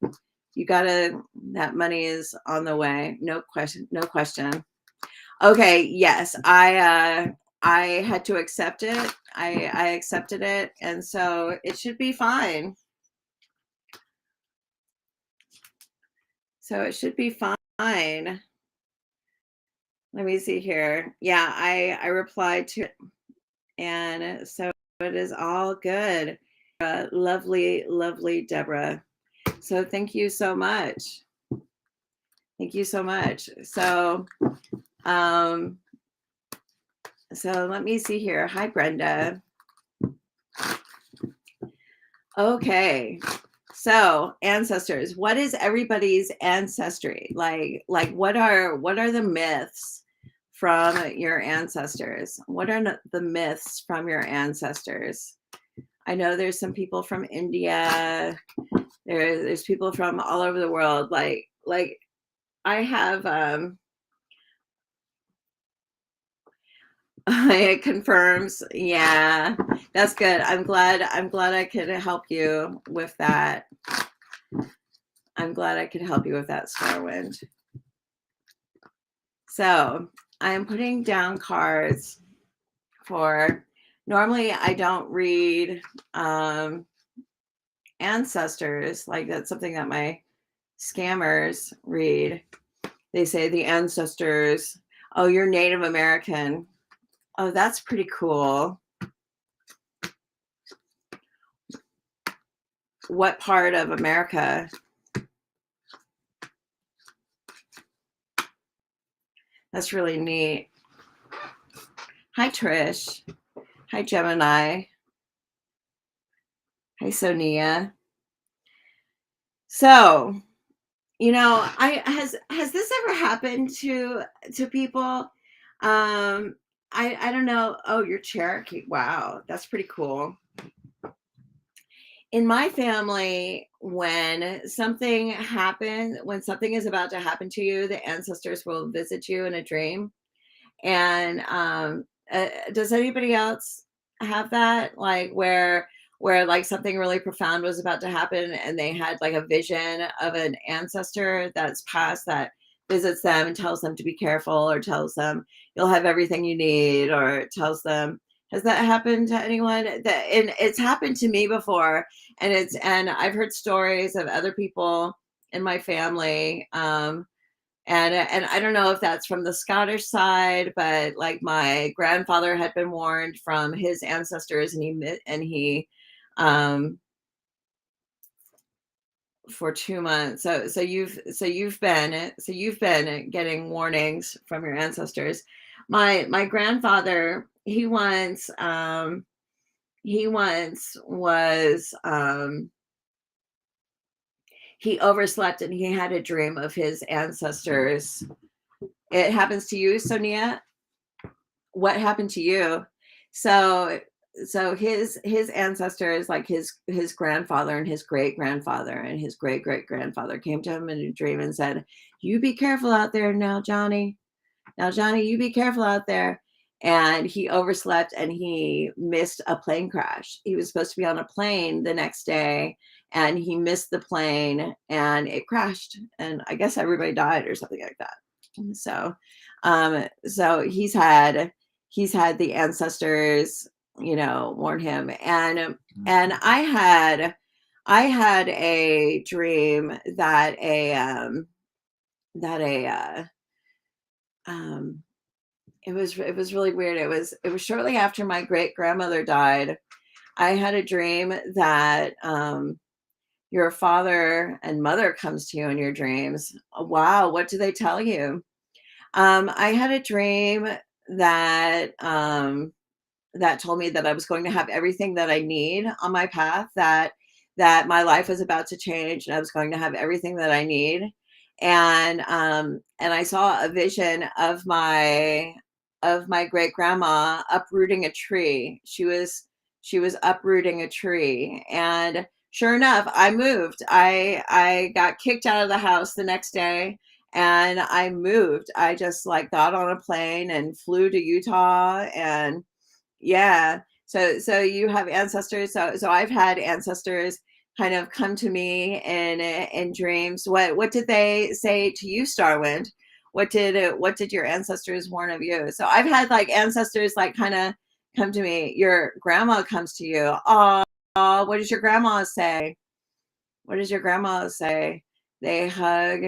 You gotta, that money is on the way. No question, no question. Okay, yes, I had to accept it. I accepted it, and so it should be fine. So it should be fine. Let me see here. Yeah, I replied to it, and so it is all good. Lovely, lovely Deborah. So thank you so much. Thank you so much. Um, so let me see here. Hi, Brenda. Okay. So ancestors, what is everybody's ancestry? Like what are the myths from your ancestors? What are the myths from your ancestors? I know there's some people from India. There's people from all over the world. Like I have it confirms. Yeah, that's good. I'm glad I could help you with that. I'm glad I could help you with that, Starwind. So I'm putting down cards for, normally I don't read ancestors. Like that's something that my scammers read. They say the ancestors, oh, you're Native American. Oh, that's pretty cool. What part of America? That's really neat. Hi, Trish. Hi, Gemini. Hi, Sonia. So, you know, has this ever happened to people? I don't know. Oh, you're Cherokee. Wow, that's pretty cool. In my family, when something happens, when something is about to happen to you, the ancestors will visit you in a dream. And does anybody else have that? Like where like something really profound was about to happen and they had like a vision of an ancestor that's passed that visits them and tells them to be careful, or tells them you'll have everything you need, or tells them, has that happened to anyone? That, and it's happened to me before, and I've heard stories of other people in my family. And I don't know if that's from the Scottish side, but like my grandfather had been warned from his ancestors, and he for 2 months. So you've been getting warnings from your ancestors. My grandfather, he once was he overslept and he had a dream of his ancestors. It happens to you, Sonia? What happened to you? So his ancestors, like his grandfather and his great grandfather and his great great grandfather, came to him in a dream and said, "You be careful out there now, Johnny. Now, Johnny, you be careful out there." And he overslept and he missed a plane crash. He was supposed to be on a plane the next day, and he missed the plane and it crashed. And I guess everybody died or something like that. So, so he's had the ancestors, you know, warn him. And I had a dream that that a um it was really weird. It was shortly after my great grandmother died. I had a dream that your father and mother comes to you in your dreams. Wow, what do they tell you? I had a dream that that told me that I was going to have everything that I need on my path, that my life was about to change and I was going to have everything that I need. And I saw a vision of my great grandma uprooting a tree. She was uprooting a tree, and sure enough, I moved. I got kicked out of the house the next day, and I moved. I just like got on a plane and flew to Utah. And yeah, So you have ancestors. So I've had ancestors kind of come to me in dreams. What did they say to you, Starwind? What did your ancestors warn of you? So I've had like ancestors like kind of come to me. Your grandma comes to you. Oh, what does your grandma say? What does your grandma say? They hug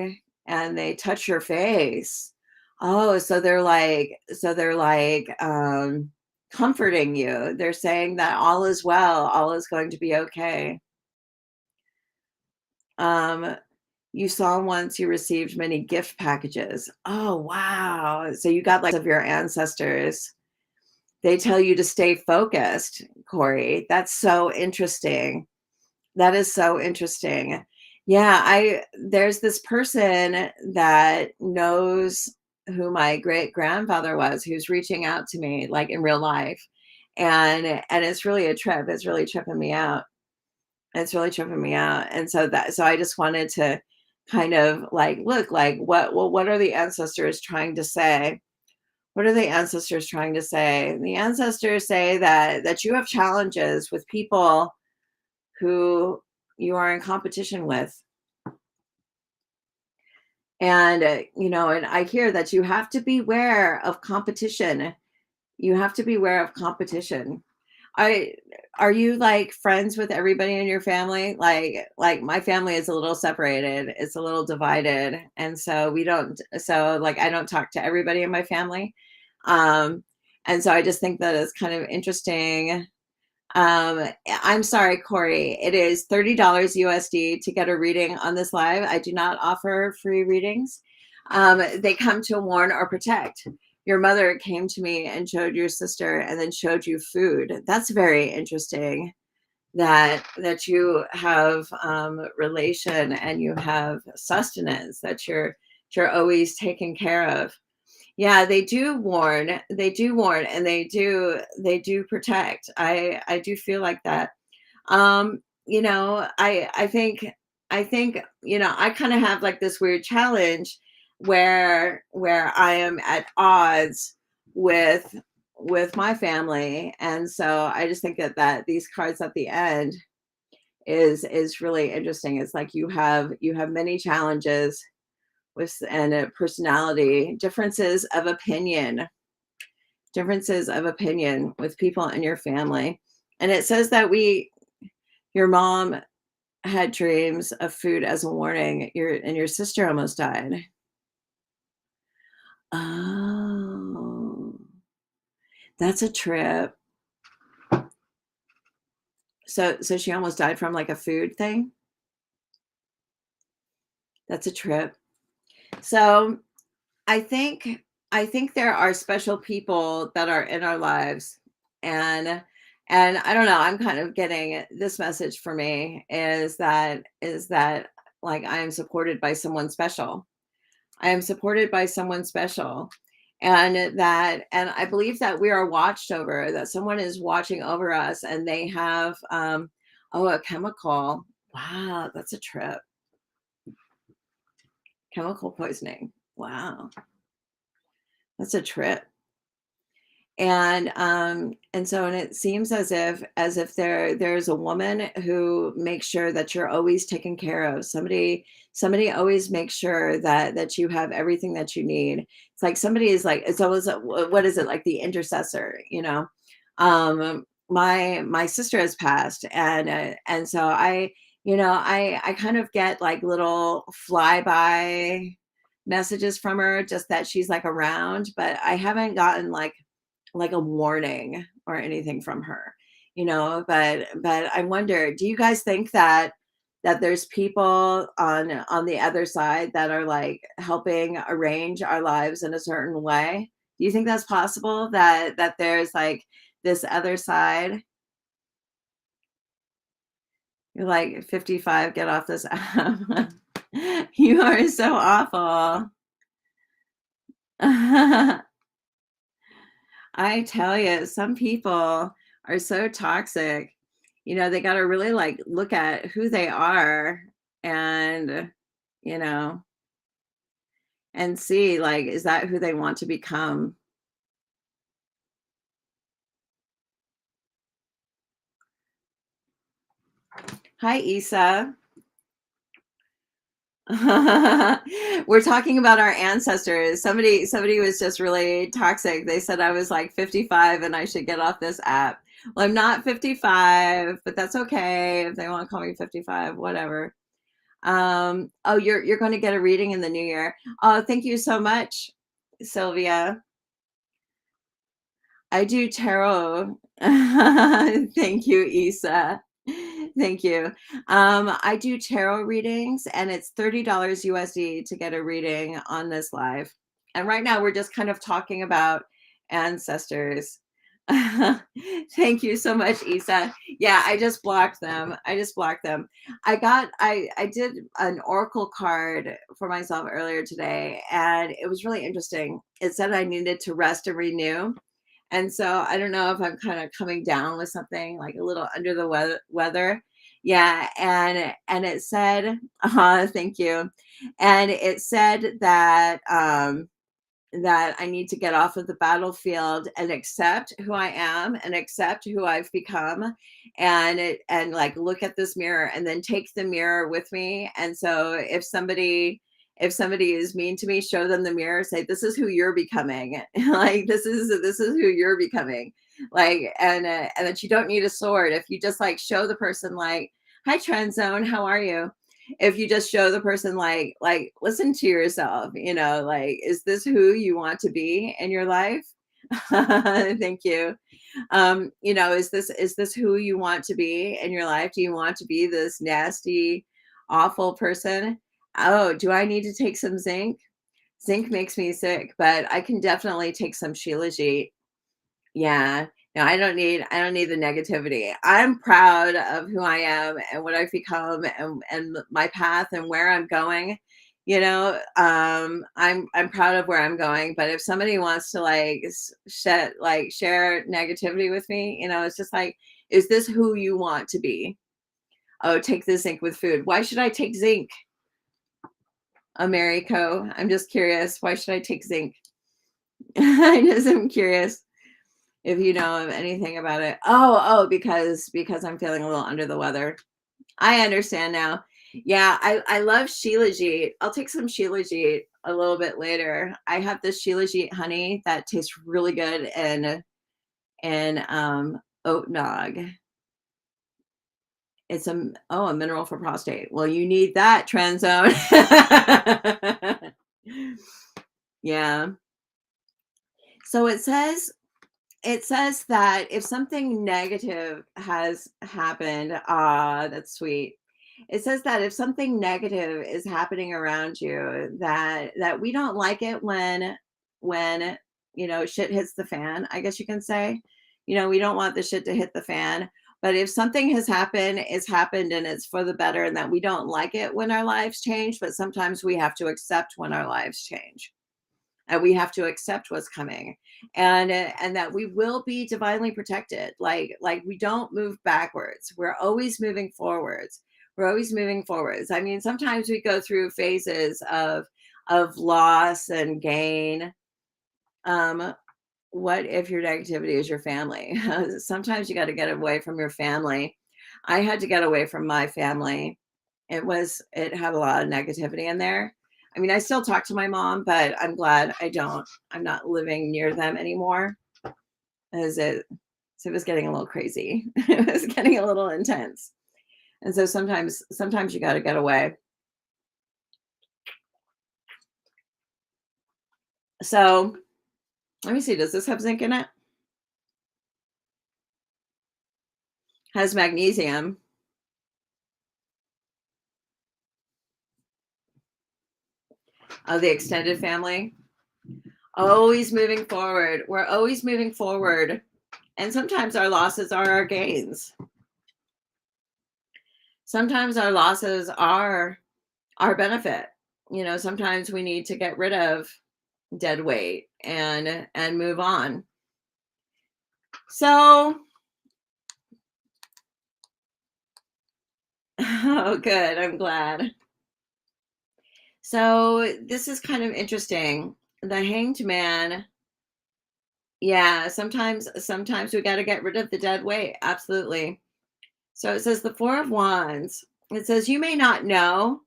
and they touch your face. Oh, so they're like comforting you. They're saying that all is well, all is going to be okay. Um, you saw once you received many gift packages. Oh, wow. So you got like of your ancestors. They tell you to stay focused, Corey. That's so interesting. That is so interesting. Yeah, I there's this person that knows who my great grandfather was who's reaching out to me like in real life. And it's really a trip. It's really tripping me out. It's really tripping me out. And so I just wanted to kind of like look like what are the ancestors trying to say? What are the ancestors trying to say? The ancestors say that you have challenges with people who you are in competition with. And, and I hear that you have to beware of competition. You have to beware of competition. I Are you like friends with everybody in your family? Like my family is a little separated. It's a little divided. And so we don't so like I don't talk to everybody in my family. Um and so I just think that it's kind of interesting. I'm sorry, Corey. It is $30 USD to get a reading on this live. I do not offer free readings. They come to warn or protect. Your mother came to me and showed your sister and then showed you food. That's very interesting that you have relation and you have sustenance that you're always taken care of. Yeah, they do warn. They do warn, and they do protect. I do feel like that. I think I kind of have like this weird challenge where I am at odds with with my family, and so I just think that these cards at the end is really interesting. It's like you have many challenges with and a personality differences of opinion with people in your family. And it says that your mom had dreams of food as a warning. Your sister almost died. Oh, that's a trip. So she almost died from like a food thing. That's a trip. So I think I think there are special people that are in our lives, and I don't know, I'm kind of getting this message for me is that like I am supported by someone special. I am supported by someone special. And I believe that we are watched over, that someone is watching over us and they have a chemical. Wow, that's a trip. Chemical poisoning. Wow. That's a trip. And it seems as if there's a woman who makes sure that you're always taken care of. Somebody always makes sure that you have everything that you need. It's like somebody is like, it's always what is it, like the intercessor. My sister has passed, and so I kind of get like little flyby messages from her, just that she's like around, but I haven't gotten like a warning or anything from her. But I wonder, do you guys think that there's people on the other side that are like helping arrange our lives in a certain way? Do you think that's possible, that there's like this other side? You're like 55, get off this app. You are so awful. I tell you, some people are so toxic. They got to really like look at who they are, and, you know, and see like, is that who they want to become? Hi, Isa. We're talking about our ancestors. Somebody was just really toxic. They said I was like 55 and I should get off this app. Well, I'm not 55, but that's okay if they want to call me 55, whatever. Oh, you're going to get a reading in the new year. Oh, thank you so much, Sylvia. I do tarot. Thank you, Isa. Thank you. I do tarot readings, and it's $30 USD to get a reading on this live. And right now, we're just kind of talking about ancestors. Thank you so much, Isa. Yeah, I just blocked them. I just blocked them. I did an oracle card for myself earlier today, and it was really interesting. It said I needed to rest and renew. And so I don't know if I'm kind of coming down with something like a little under the weather. Yeah, and it said, thank you. And it said that that I need to get off of the battlefield and accept who I am and accept who I've become, and like look at this mirror and then take the mirror with me. And so if somebody is mean to me, show them the mirror, say this is who you're becoming. Like this is who you're becoming. Like and that you don't need a sword if you just like show the person like, hi trend zone, how are you? If you just show the person like listen to yourself, like is this who you want to be in your life? Thank you. Is this who you want to be in your life? Do you want to be this nasty, awful person? Oh, do I need to take some zinc? Zinc makes me sick, but I can definitely take some Shilajit. Yeah. No, I don't need the negativity. I'm proud of who I am and what I've become and my path and where I'm going. I'm proud of where I'm going, but if somebody wants to share negativity with me, it's just like, is this who you want to be? Oh, take the zinc with food. Why should I take zinc? Americo, I'm just curious. Why should I take zinc? I just am curious if you know of anything about it. Oh, because I'm feeling a little under the weather. I understand now. Yeah, I love Shilajit. I'll take some Shilajit a little bit later. I have this Shilajit honey that tastes really good and oat nog. It's a mineral for prostate. Well, you need that, Tranzone. Yeah. So it says that if something negative has happened, that's sweet. It says that if something negative is happening around you, that we don't like it when shit hits the fan, I guess you can say. We don't want the shit to hit the fan. But if something has happened and it's for the better, and that we don't like it when our lives change, but sometimes we have to accept when our lives change, and we have to accept what's coming, and that we will be divinely protected. Like we don't move backwards, we're always moving forwards. I mean, sometimes we go through phases of loss and gain. um what if your negativity is your family? Sometimes you got to get away from your family. I had to get away from my family. It had a lot of negativity in there. I mean, I still talk to my mom, but I'm glad I'm not living near them anymore, as it was getting a little crazy. It was getting a little intense. And so sometimes you got to get away. So let me see, does this have zinc in it? Has magnesium. Oh, the extended family. Always moving forward. We're always moving forward. And sometimes our losses are our gains. Sometimes our losses are our benefit. Sometimes we need to get rid of dead weight and move on. So, oh, good. I'm glad. So this is kind of interesting. The Hanged Man. Yeah, sometimes we got to get rid of the dead weight. Absolutely. So it says the Four of Wands. It says you may not know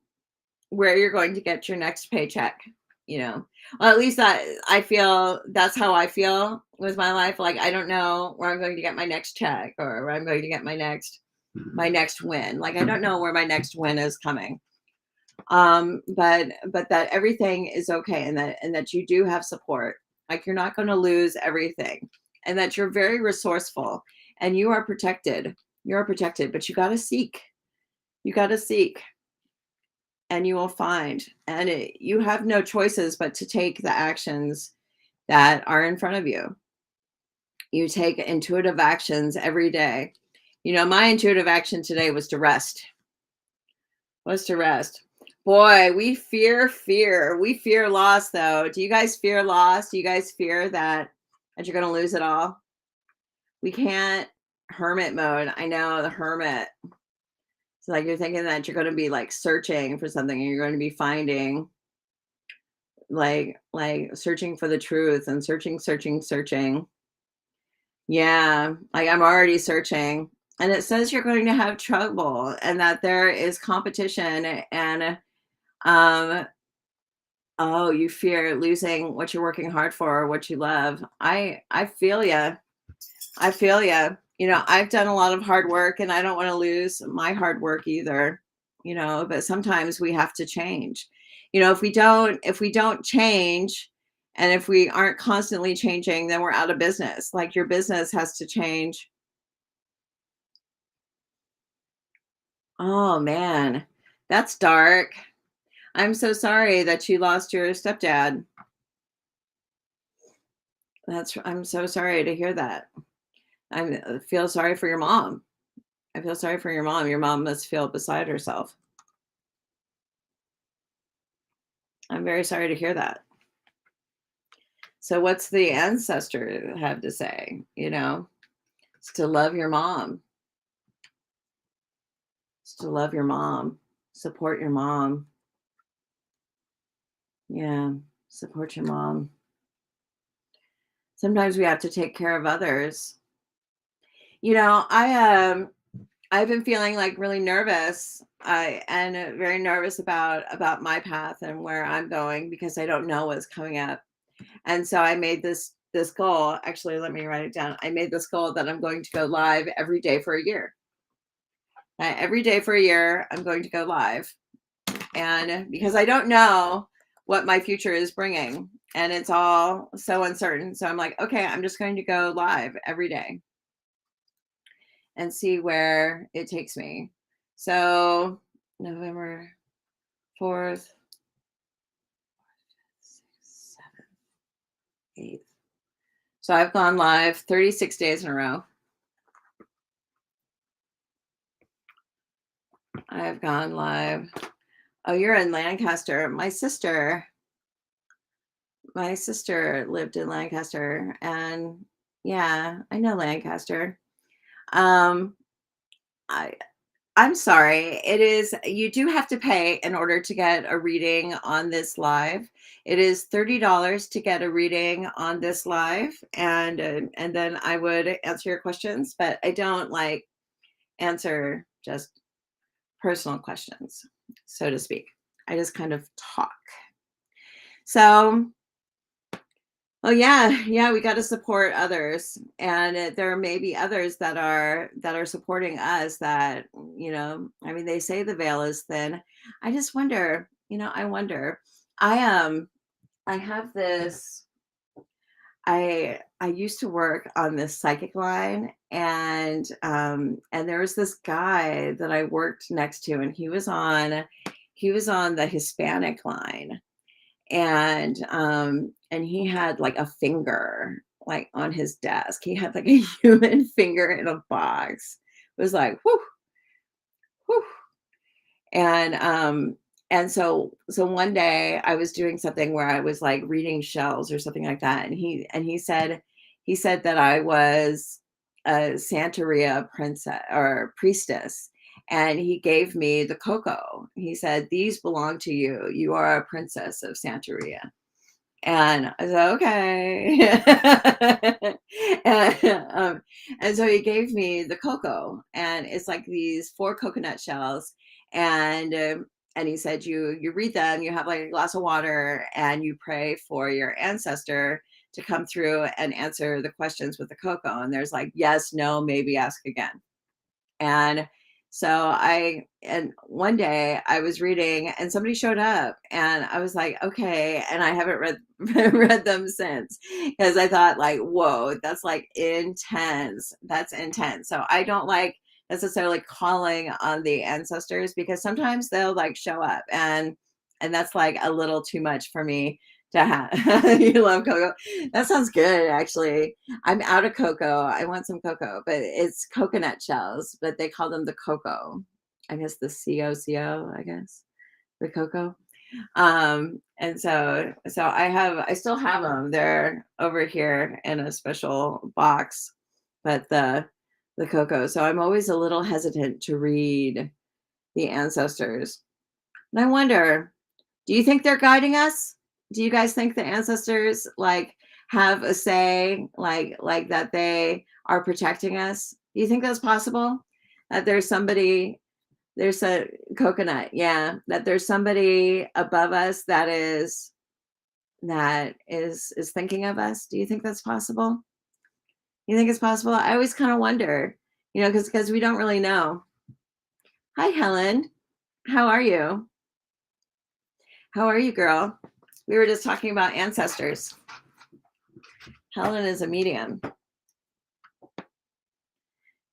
where you're going to get your next paycheck, you know. Well, at least I feel that's how I feel with my life. Like I don't know where I'm going to get my next check or where I'm going to get my next win. Like I don't know where my next win is coming. But that everything is okay, and that you do have support. Like you're not going to lose everything, and that you're very resourceful and you are protected. You're protected, but you got to seek, and you will find. And you have no choices but to take the actions that are in front of you. You take intuitive actions every day. You know, my intuitive action today was to rest. Boy, we fear fear. We fear loss, though. Do you guys fear loss? Do you guys fear that you're going to lose it all? We can't hermit mode. I know, the hermit. It's like you're thinking that you're going to be like searching for something and you're going to be finding like searching for the truth and searching. Yeah, like I'm already searching. And it says you're going to have trouble and that there is competition and um oh, you fear losing what you're working hard for or what you love. I feel you. I feel you. You know, I've done a lot of hard work and I don't want to lose my hard work either, you know, but sometimes we have to change. You know, if we don't change and if we aren't constantly changing, then we're out of business. Like your business has to change. Oh man, that's dark. I'm so sorry that you lost your stepdad. I'm so sorry to hear that. I feel sorry for your mom. I feel sorry for your mom. Your mom must feel beside herself. I'm very sorry to hear that. So what's the ancestor have to say? You know, it's to love your mom. It's to love your mom. Support your mom. Yeah, support your mom. Sometimes we have to take care of others. You know, I've been feeling like really nervous. And very nervous about my path and where I'm going because I don't know what's coming up. And so I made this goal. Actually, let me write it down. I made this goal that I'm going to go live every day for a year. Every day for a year, I'm going to go live. And because I don't know what my future is bringing, and it's all so uncertain. So I'm like, okay, I'm just going to go live every day and see where it takes me. So November 4th, 6th, 7th, 8th. So I've gone live 36 days in a row. I've gone live. Oh, you're in Lancaster. My sister lived in Lancaster, and yeah, I know Lancaster. Um, I I'm sorry. It is you do have to pay in order to get a reading on this live. It is $30 to get a reading on this live, and then I would answer your questions, but I don't like answer just personal questions, so to speak. I just kind of talk. So, oh yeah, we got to support others, and there may be others that are supporting us. That I mean, they say the veil is thin. I just wonder. I wonder. I have this. I used to work on this psychic line, and there was this guy that I worked next to, and he was on the Hispanic line, and he had like a finger like on his desk. He had like a human finger in a box. It was like whoo, whoo. And so one day I was doing something where I was like reading shells or something like that, and he said that I was a Santeria princess or priestess, and he gave me the cocoa. He said, "These belong to you. You are a princess of Santeria." And I said, okay. and, and so he gave me the cocoa, and it's like these 4 coconut shells, and he said you read them, you have like a glass of water, and you pray for your ancestor to come through and answer the questions with the cocoa. And there's like yes, no, maybe, ask again. And so and one day I was reading and somebody showed up and I was like, okay. And I haven't read read them since because I thought like, whoa, that's like intense. That's intense. So I don't like necessarily calling on the ancestors because sometimes they'll like show up and that's like a little too much for me to have. You love cocoa. That sounds good actually. I'm out of cocoa. I want some cocoa, but it's coconut shells, but they call them the cocoa. I guess the COCO, I guess, the cocoa. And so I still have them. They're over here in a special box, but the cocoa. So I'm always a little hesitant to read the ancestors. And I wonder, do you think they're guiding us? Do you guys think the ancestors like have a say, like that they are protecting us? Do you think that's possible? That there's a coconut, yeah, that there's somebody above us that is thinking of us. Do you think that's possible? You think it's possible? I always kind of wonder, because we don't really know. Hi, Helen. How are you? How are you, girl? We were just talking about ancestors. Helen is a medium.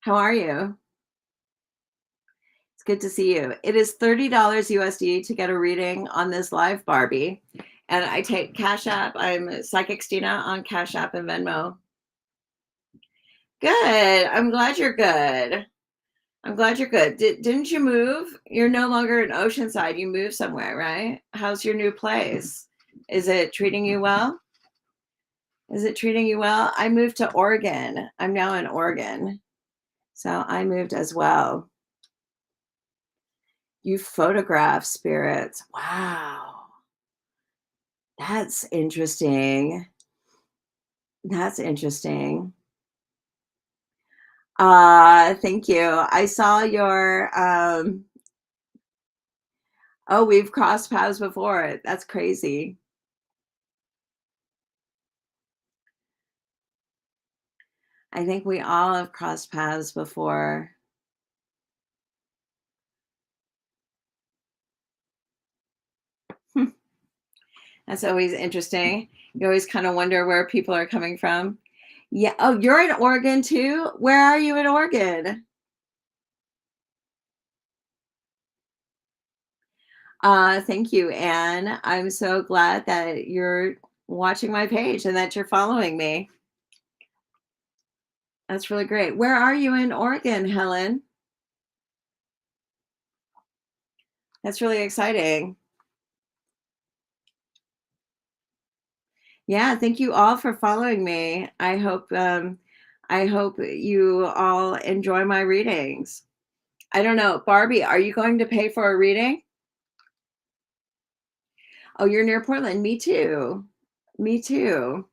How are you? It's good to see you. It is $30 USD to get a reading on this live, Barbie. And I take Cash App. I'm Psychic Stina on Cash App and Venmo. Good. I'm glad you're good. I'm glad you're good. Didn't you move? You're no longer in Oceanside. You moved somewhere, right? How's your new place? Is it treating you well? Is it treating you well? I moved to Oregon. I'm now in Oregon. So I moved as well. You photograph spirits. Wow. That's interesting. That's interesting. Thank you. I saw your oh, we've crossed paths before. That's crazy. I think we all have crossed paths before. That's always interesting. You always kind of wonder where people are coming from. Yeah. Oh, you're in Oregon too? Where are you in Oregon? Thank you, Anne. I'm so glad that you're watching my page and that you're following me. That's really great. Where are you in Oregon, Helen? That's really exciting. Yeah, thank you all for following me. I hope you all enjoy my readings. I don't know, Barbie, are you going to pay for a reading? Oh, you're near Portland. Me too. Me too.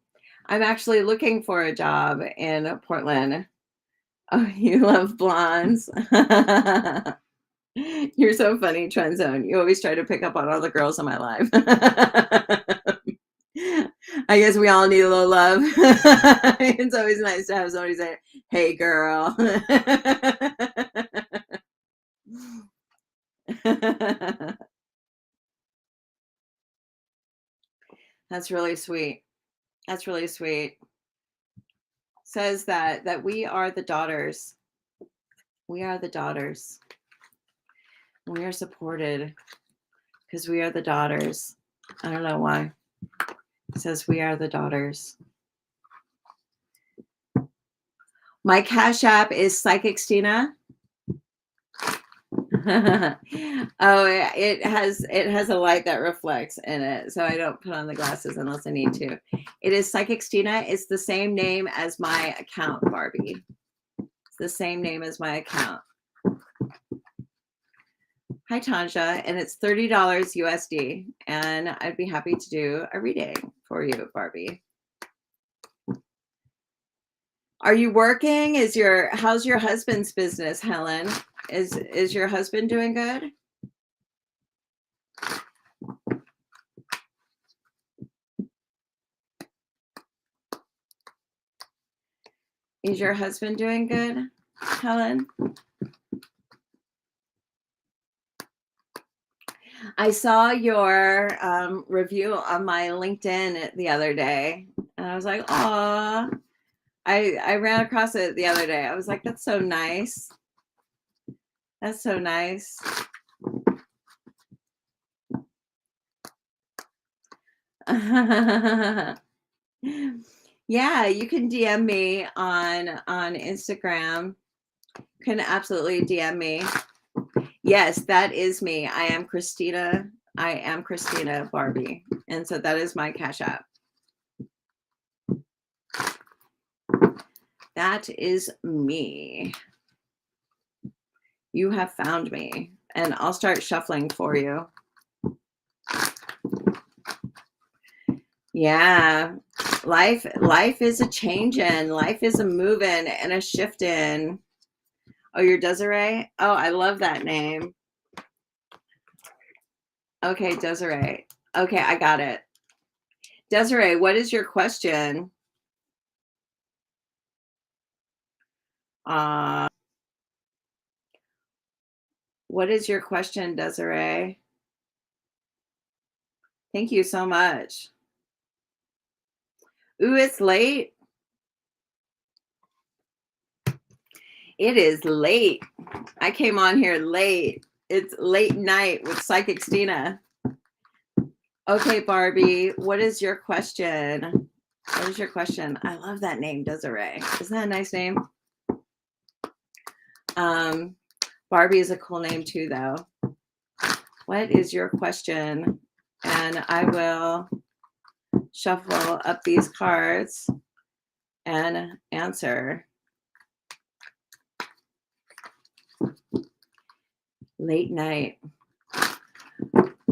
I'm actually looking for a job in Portland. Oh, you love blondes. You're so funny, Trend Zone. You always try to pick up on all the girls in my life. I guess we all need a little love. It's always nice to have somebody say, "Hey, girl." That's really sweet. That's really sweet. Says that we are the daughters. We are the daughters. We are supported because we are the daughters. I don't know why. It says we are the daughters. My Cash App is Psychic Stina. Oh, it has a light that reflects in it, so I don't put on the glasses unless I need to. It is Psychic Stina. It's the same name as my account, Barbie. It's the same name as my account. Hi, Tanja, and it's $30 USD, and I'd be happy to do a reading for you, Barbie. Are you working? How's your husband's business, Helen? Is your husband doing good? Is your husband doing good, Helen? I saw your review on my LinkedIn the other day, and I was like, "Aw." I ran across it the other day. I was like, "That's so nice. That's so nice." Yeah, you can DM me on Instagram. Can absolutely DM me. Yes, that is me. I am Christina. I am Christina Barbie. And so that is my Cash App. That is me. You have found me. And I'll start shuffling for you. Yeah. Life is a changing. Life is a moving and a shifting. Oh, you're Desiree? Oh, I love that name. Okay, Desiree. Okay, I got it. Desiree, what is your question? What is your question, Desiree? Thank you so much. Ooh, it's late. It is late. I came on here late. It's late night with Psychic Stina. Okay, Barbie, what is your question? What is your question? I love that name, Desiree. Isn't that a nice name? Barbie is a cool name too, though. What is your question? And I will shuffle up these cards and answer. Late night.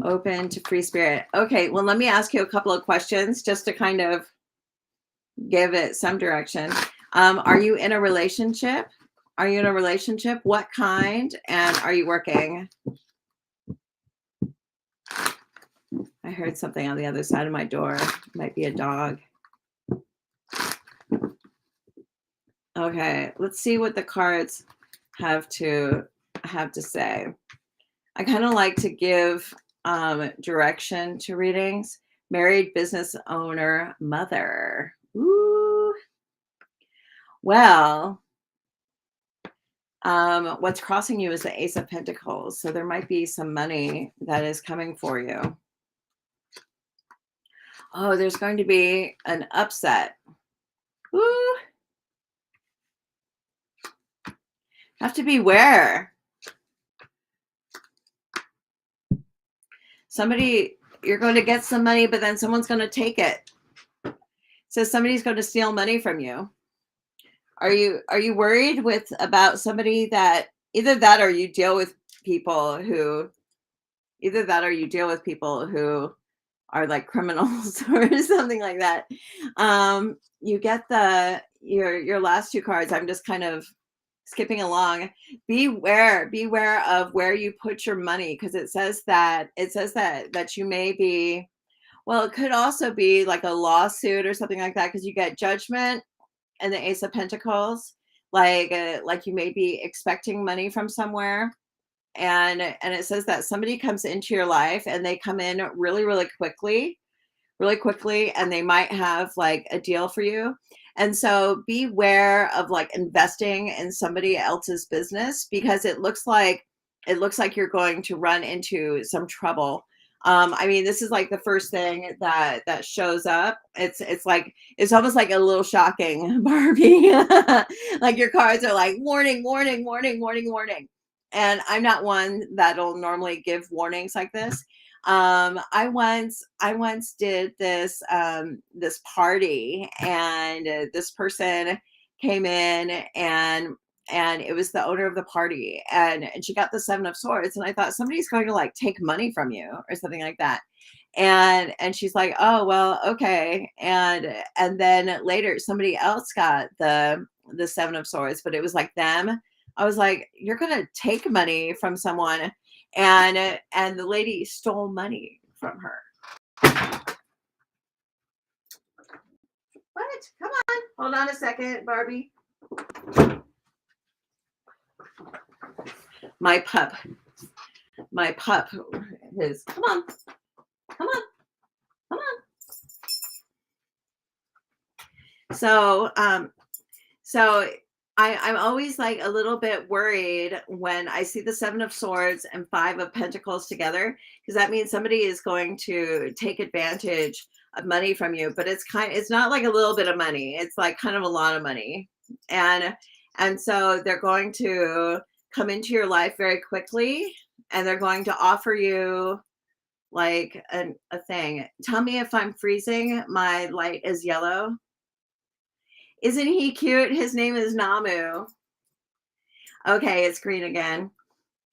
Open to free spirit. Okay, well, let me ask you a couple of questions just to kind of give it some direction. Are you in a relationship? Are you in a relationship? What kind? And are you working? I heard something on the other side of my door. It might be a dog. Okay, let's see what the cards have to say. I kind of like to give direction to readings. Married, business owner, mother. Ooh. Well, what's crossing you is the Ace of Pentacles. So there might be some money that is coming for you. Oh, there's going to be an upset. Ooh. Have to beware. Somebody, you're going to get some money, but then someone's going to take it. So somebody's going to steal money from you. Are you worried about somebody that either that or you deal with people who are like criminals or something like that? You get your last two cards. I'm just kind of skipping along. Beware of where you put your money, because it says that you may be, well, it could also be like a lawsuit or something like that, because you get Judgment and the Ace of Pentacles, like you may be expecting money from somewhere, and it says that somebody comes into your life and they come in really quickly, and they might have like a deal for you. And so beware of like investing in somebody else's business, because it looks like you're going to run into some trouble. I mean, this is like the first thing that shows up. It's almost like a little shocking, Barbie. Like your cards are like warning, warning, warning, warning, warning. And I'm not one that'll normally give warnings like this. I once did this this party, and this person came in, and it was the owner of the party, and she got the Seven of Swords, and I thought somebody's going to like take money from you or something like that. And she's like, oh well, okay. And then later somebody else got the the Seven of Swords, but it was like them. I was like, you're gonna take money from someone, and the lady stole money from her. What? Come on. Hold on a second, Barbie. My pup. My pup is, come on. Come on. Come on. So I'm always like a little bit worried when I see the Seven of Swords and Five of Pentacles together, because that means somebody is going to take advantage of money from you. But it's not like a little bit of money. It's like kind of a lot of money. And so they're going to come into your life very quickly, and they're going to offer you like a thing. Tell me if I'm freezing. My light is yellow. Isn't he cute? His name is Namu. Okay, it's green again.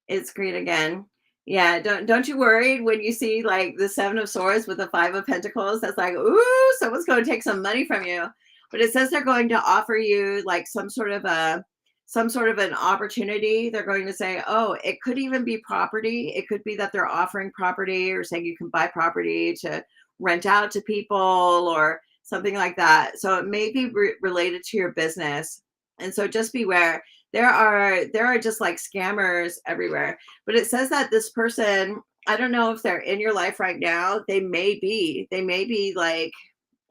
It's green again. Yeah, don't you worry when you see like the Seven of Swords with the Five of Pentacles. That's like, ooh, someone's going to take some money from you. But it says they're going to offer you like some sort of an opportunity. They're going to say, oh, it could even be property. It could be that they're offering property or saying you can buy property to rent out to people or something like that. So it may be related to your business. And so just beware. There are just like scammers everywhere. But it says that this person, I don't know if they're in your life right now. They may be like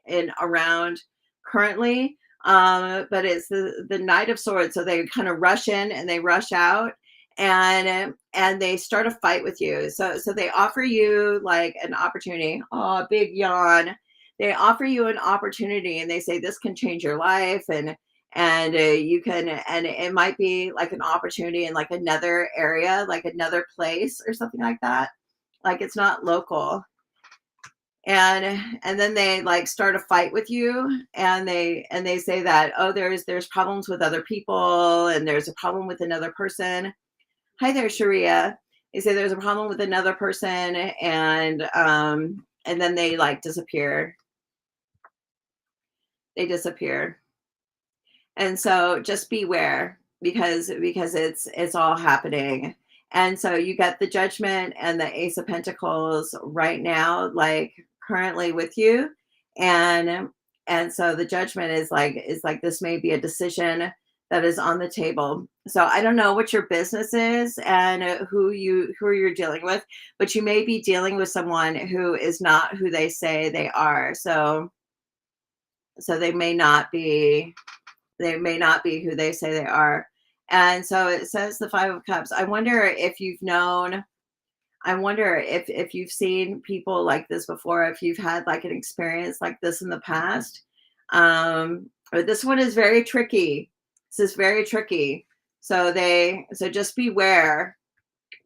in around currently. But it's the Knight of Swords. So they kind of rush in and they rush out, and they start a fight with you. So they offer you like an opportunity. Oh, big yawn. They offer you an opportunity and they say this can change your life, and you can, and it might be like an opportunity in like another area, like another place or something like that. Like it's not local. And then they like start a fight with you, and they say that, oh, there's problems with other people, and there's a problem with another person. Hi there, Sharia. They say there's a problem with another person, and then they like disappear. They disappear. And so just beware, because it's all happening. And so you get the Judgment and the Ace of Pentacles right now, like currently with you. And so the Judgment is like this may be a decision that is on the table. So I don't know what your business is and who you're dealing with, but you may be dealing with someone who is not who they say they are. So they may not be who they say they are. And so it says the Five of Cups. I wonder if you've known, I wonder if you've seen people like this before, if you've had like an experience like this in the past. But this one is very tricky. This is very tricky. So just beware.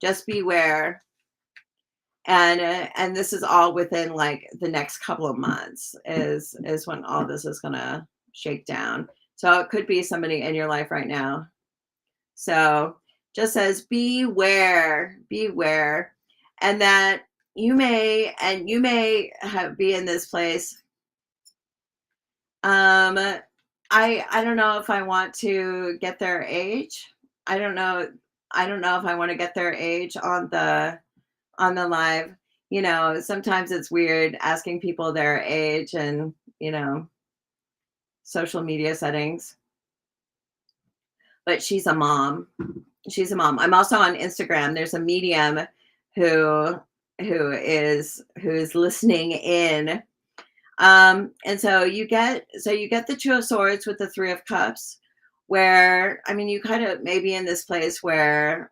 Just beware. And this is all within like the next couple of months is when all this is gonna shake down. So it could be somebody in your life right now. So just says beware, beware, and that you may be in this place. I don't know if I want to get their age. I don't know. I don't know if I want to get their age on the live. You know, sometimes it's weird asking people their age and, social media settings. But she's a mom. She's a mom. I'm also on Instagram. There's a medium who is listening in. And so you get the Two of Swords with the Three of Cups, where I mean you kind of maybe in this place where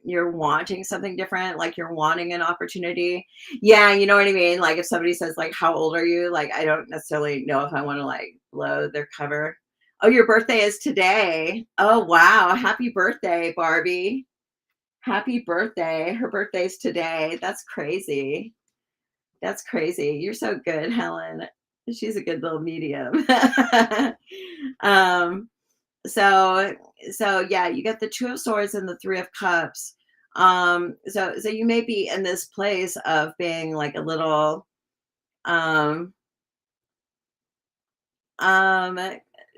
you're wanting something different, like you're wanting an opportunity. Yeah, you know what I mean? Like if somebody says like, how old are you? Like I don't necessarily know if I want to like blow their cover. Oh, your birthday is today. Oh, wow. Happy birthday, Barbie. Happy birthday. Her birthday's today. That's crazy. That's crazy. You're so good, Helen. She's a good little medium. um, so yeah, you get the Two of Swords and the Three of Cups. So you may be in this place of being like a little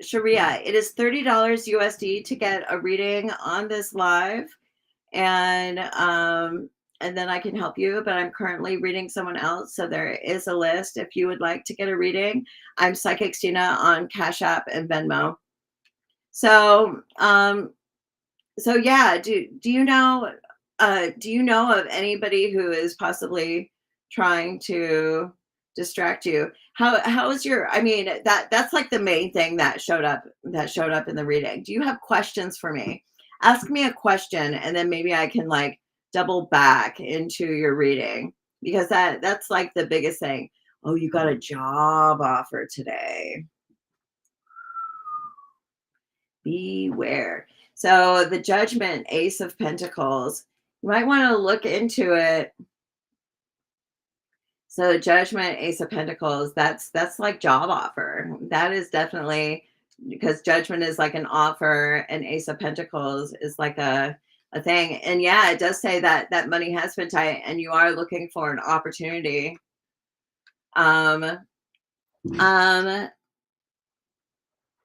Sharia. It is $30 USD to get a reading on this live, and then I can help you. But I'm currently reading someone else, so there is a list if you would like to get a reading. I'm Psychic Stina on Cash App and Venmo. So, so yeah, do you know of anybody who is possibly trying to distract you? How is your, I mean, that's like the main thing that showed up in the reading. Do you have questions for me? Ask me a question and then maybe I can like double back into your reading, because that's like the biggest thing. Oh, you got a job offer today. Beware. So the Judgment, Ace of Pentacles, you might want to look into it. So Judgment, Ace of Pentacles, that's like job offer. That is definitely, because Judgment is like an offer and Ace of Pentacles is like a thing. And yeah, it does say that that money has been tight and you are looking for an opportunity. Um um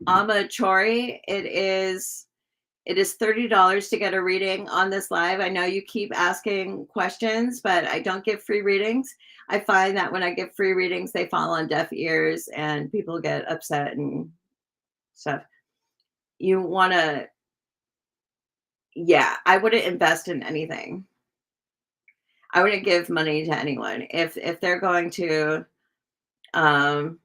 Chori, it is $30 to get a reading on this live. I know you keep asking questions, but I don't give free readings. I find that when I give free readings, they fall on deaf ears and people get upset and stuff. You want to, yeah, I wouldn't invest in anything. I wouldn't give money to anyone. If they're going to, um,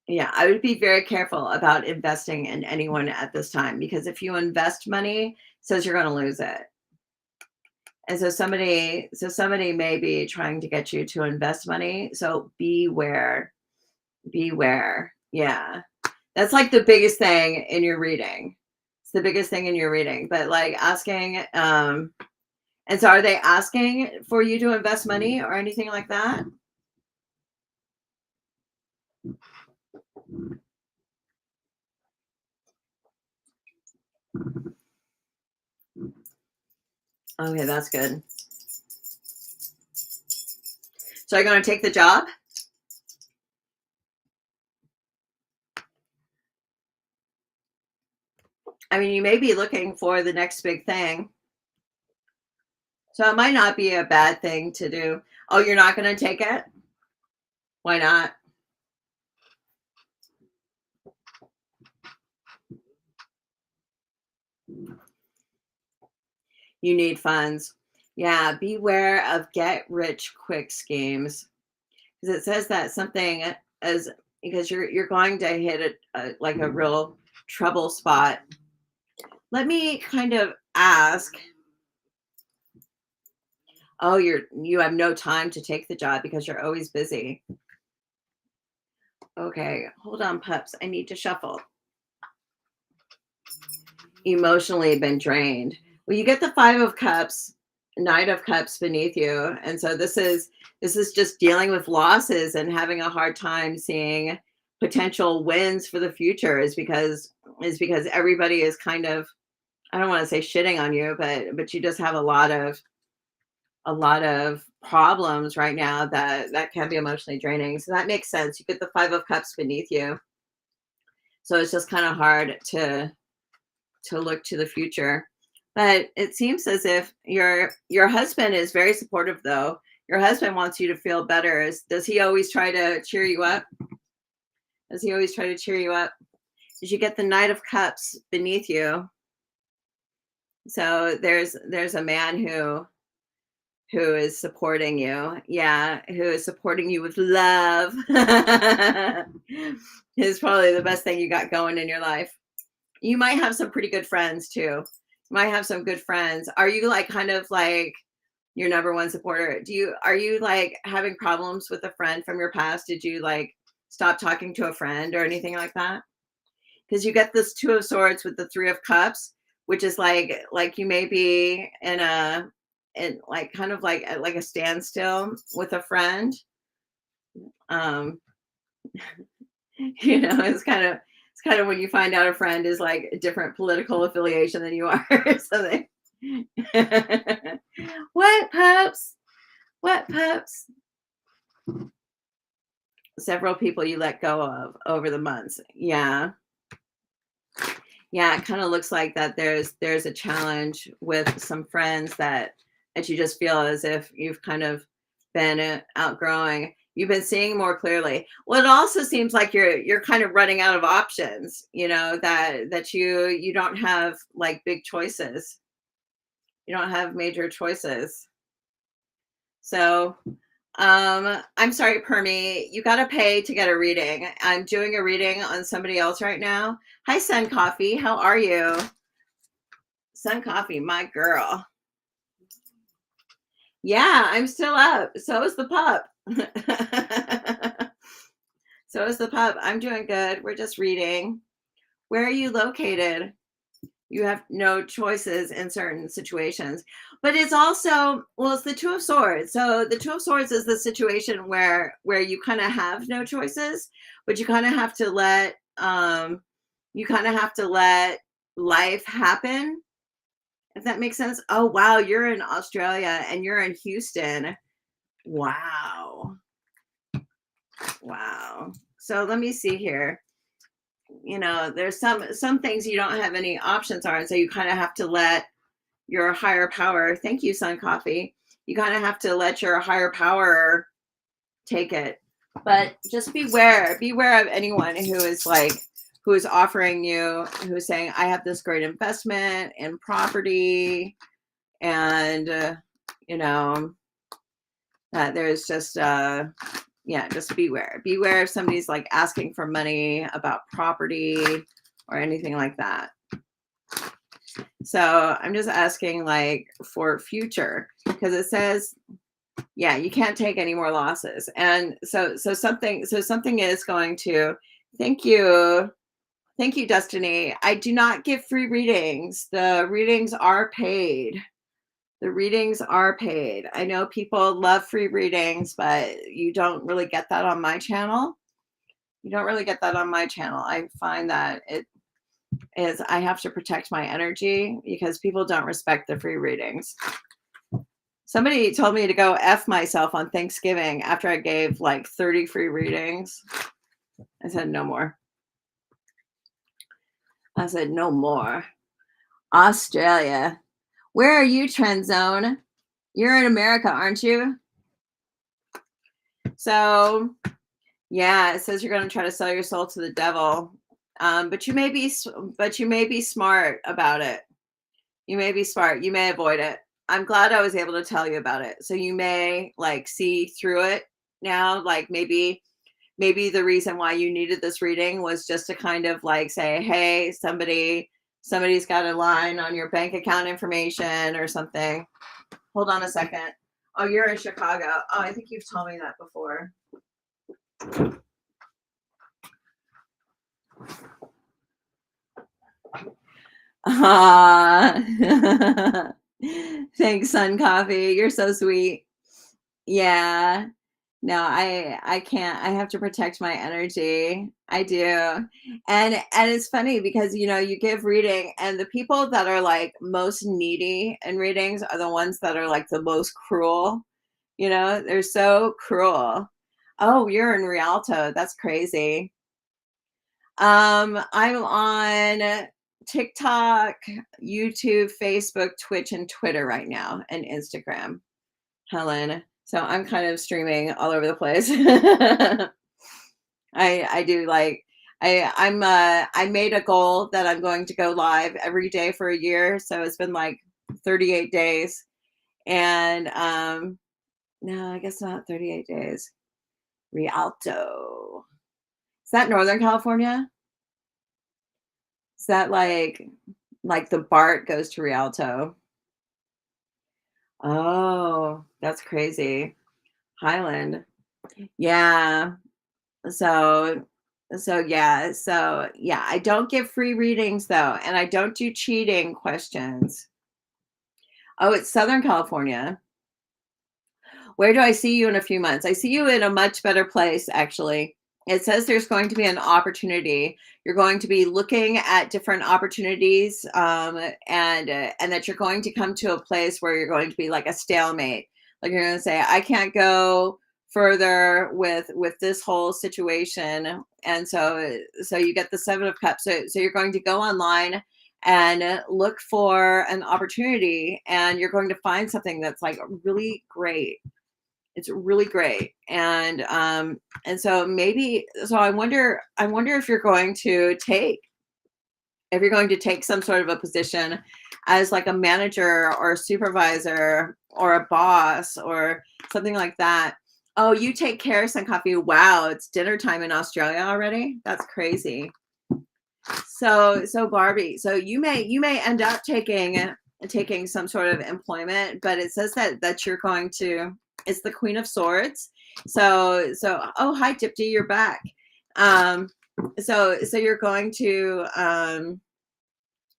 yeah, I would be very careful about investing in anyone at this time, because if you invest money, it says you're going to lose it. And so somebody may be trying to get you to invest money. So beware. Beware. Yeah. That's like the biggest thing in your reading. It's the biggest thing in your reading. But like asking, and so are they asking for you to invest money or anything like that? Okay, that's good. So are you going to take the job? I mean, you may be looking for the next big thing. So it might not be a bad thing to do. Oh, you're not going to take it? Why not? You need funds. Yeah, beware of get rich quick schemes, because it says that something as, because you're going to hit like a real trouble spot. Let me kind of ask. Oh, you have no time to take the job because you're always busy. Okay, hold on, pups. I need to shuffle. Emotionally been drained. Well, you get the 5 of Cups, Knight of Cups beneath you, and so this is just dealing with losses and having a hard time seeing potential wins for the future. Is because everybody is kind of, I don't want to say shitting on you, but you just have a lot of problems right now that can be emotionally draining. So that makes sense. You get the 5 of Cups beneath you, so it's just kind of hard to look to the future. But it seems as if your husband is very supportive, though. Your husband wants you to feel better. Does he always try to cheer you up? Does he always try to cheer you up? Did you get the Knight of Cups beneath you? So there's a man who is supporting you. Yeah, who is supporting you with love. Is probably the best thing you got going in your life. You might have some pretty good friends too. You might have some good friends. Are you like kind of like your number one supporter? Are you like having problems with a friend from your past? Did you like stop talking to a friend or anything like that? Because you get this 2 of Swords with the 3 of Cups, which is like you may be in like kind of like like a standstill with a friend. Um, it's kind of when you find out a friend is like a different political affiliation than you are or something. What pups? What pups? Several people you let go of over the months. Yeah. Yeah, it kind of looks like that there's a challenge with some friends that you just feel as if you've kind of been outgrowing. You've been seeing more clearly. Well, it also seems like you're kind of running out of options, that you don't have like big choices. You don't have major choices. So, I'm sorry, Permy, you got to pay to get a reading. I'm doing a reading on somebody else right now. Hi, Sun Coffee. How are you? Sun Coffee, my girl. Yeah, I'm still up. So is the pup. So is the pup. I'm doing good. We're just reading. Where are you located? You have no choices in certain situations. But it's also, well, it's the Two of Swords. So the Two of Swords is the situation where you kind of have no choices, but you kind of have to let life happen, if that makes sense. Oh wow, you're in Australia and you're in Houston. Wow. Wow. So let me see here. There's some things you don't have any options on, so you kind of have to let your higher power. Thank you, Sun Coffee. You kind of have to let your higher power take it. But just beware of anyone who is offering you, who's saying, I have this great investment in property, and that there's just just beware if somebody's like asking for money about property or anything like that. So I'm just asking like for future, because it says, yeah, you can't take any more losses. And so something is going to, thank you, Destiny. I do not give free readings. The readings are paid. The readings are paid. I know people love free readings, but you don't really get that on my channel. You don't really get that on my channel. I find that it is, I have to protect my energy because people don't respect the free readings. Somebody told me to go F myself on Thanksgiving after I gave like 30 free readings. I said, no more. I said, no more. Australia. Where are you, Trend Zone? You're in America, aren't you? So, yeah, it says you're going to try to sell your soul to the devil. But you may be smart about it. You may be smart. You may avoid it. I'm glad I was able to tell you about it. So you may like see through it now. Like maybe the reason why you needed this reading was just to kind of like say, hey, somebody's got a line on your bank account information or something. Hold on a second. Oh, you're in Chicago. Oh, I think you've told me that before. Thanks, Sun Coffee. You're so sweet. Yeah. No, I can't. I have to protect my energy. I do. And it's funny because you give reading, and the people that are like most needy in readings are the ones that are like the most cruel. They're so cruel. Oh, you're in Rialto. That's crazy. I'm on TikTok, YouTube, Facebook, Twitch, and Twitter right now, and Instagram, Helen. So I'm kind of streaming all over the place. I do like I made a goal that I'm going to go live every day for a year. So it's been like 38 days. And no, I guess not 38 days. Rialto. Is that Northern California? Is that like the BART goes to Rialto? Oh, that's crazy. Highland. Yeah. So yeah. So yeah, I don't give free readings though, and I don't do cheating questions. Oh, it's Southern California. Where do I see you in a few months? I see you in a much better place, actually. It says there's going to be an opportunity. You're going to be looking at different opportunities, and that you're going to come to a place where you're going to be like a stalemate. Like you're going to say, I can't go further with this whole situation. And so you get the Seven of Cups. So you're going to go online and look for an opportunity, and you're going to find something that's like really great. It's really great. And so maybe, so I wonder if you're going to take some sort of a position as like a manager or a supervisor or a boss or something like that. Oh, you take Karis coffee. Wow, it's dinner time in Australia already. That's crazy. So Barbie, so you may end up taking some sort of employment, but it says that you're going to, it's the Queen of Swords. So oh, hi Dipti, you're back. So you're going to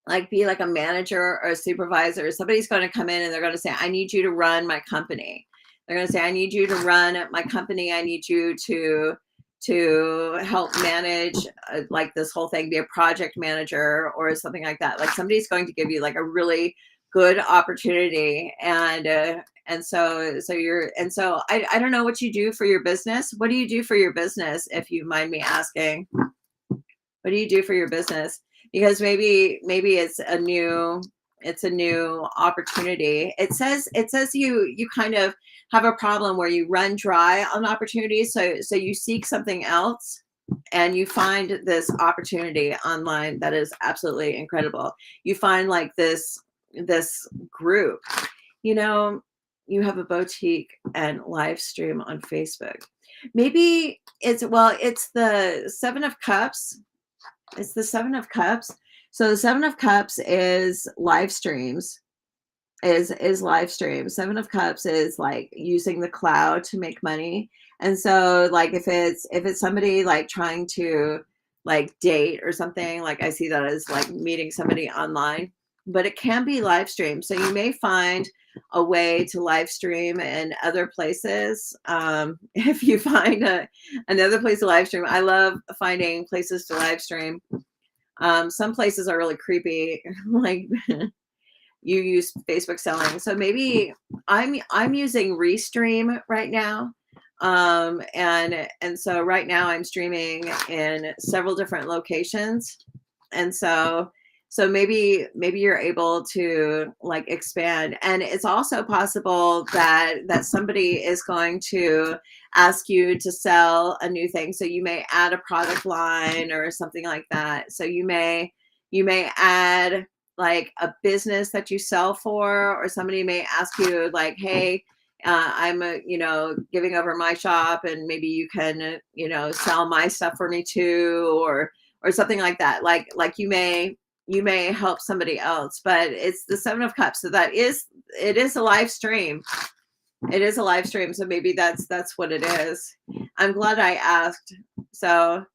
like be like a manager or a supervisor. Somebody's going to come in and they're going to say, I need you to run my company. They're going to say, I need you to run my company. I need you to help manage like this whole thing, be a project manager or something like that. Like somebody's going to give you like a really good opportunity. And so I don't know what you do for your business. What do you do for your business, if you mind me asking? What do you do for your business? Because maybe it's a new opportunity. It says you kind of have a problem where you run dry on opportunities. So you seek something else and you find this opportunity online that is absolutely incredible. You find like this group, you know, you have a boutique and live stream on Facebook. Maybe it's the Seven of Cups. It's the Seven of Cups. So the Seven of Cups is live streams. Is live streams. Seven of Cups is like using the cloud to make money. And so like if it's somebody like trying to like date or something, like I see that as like meeting somebody online, but it can be live stream. So you may find a way to live stream in other places. If you find another place to live stream, I love finding places to live stream. Some places are really creepy, like you use Facebook selling. So maybe I'm using Restream right now. And so right now I'm streaming in several different locations. And so maybe you're able to like expand. And it's also possible that somebody is going to ask you to sell a new thing. So you may add a product line or something like that. So you may add like a business that you sell for, or somebody may ask you like, hey, I'm giving over my shop, and maybe you can sell my stuff for me too, or something like that. Like you may help somebody else. But it's the Seven of Cups, so it is a live stream. It is a live stream, so maybe that's what it is. I'm glad I asked. So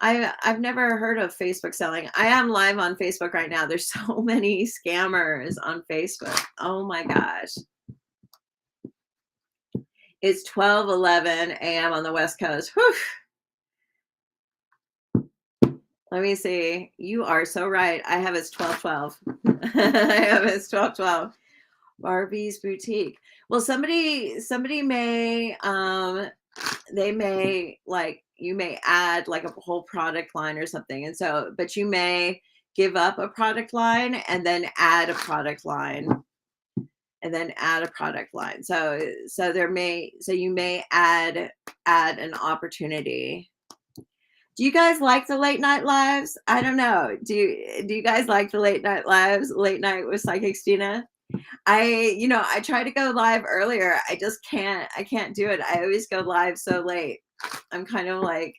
I've never heard of Facebook selling. I am live on Facebook right now. There's so many scammers on Facebook. Oh my gosh. It's 12:11 a.m. on the West Coast. Whew. Let me see. You are so right. I have it's 12:12. I have it's 12:12. Barbie's Boutique. Well, somebody may they may like, you may add like a whole product line or something. And so, but you may give up a product line and then add a product line and then add a product line. So you may add an opportunity. Do you guys like the late night lives? I don't know. Do you guys like the late night lives? Late night with Psychic Stina? I try to go live earlier. I can't do it. I always go live so late. I'm kind of like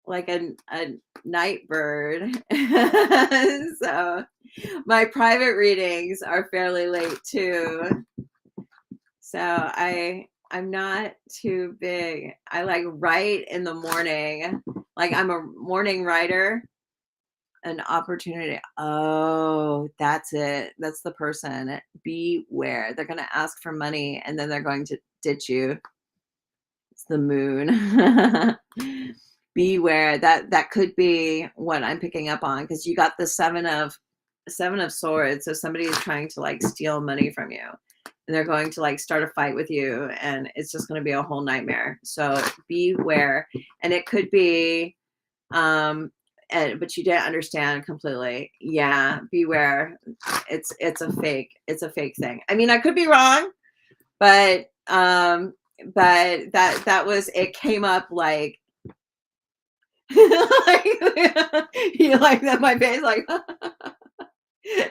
a night bird. So my private readings are fairly late too. So I'm not too big. I like write in the morning. Like I'm a morning writer. An opportunity. Oh, that's it. That's the person. Beware. They're going to ask for money and then they're going to ditch you. It's the moon. Beware. That could be what I'm picking up on, because you got the seven of swords. So somebody is trying to like steal money from you. and they're going to like start a fight with you, and it's just going to be a whole nightmare. So beware. And it could be but you didn't understand completely. Yeah, beware. It's a fake thing. I mean, I could be wrong, but that was, it came up like like, you like that my face like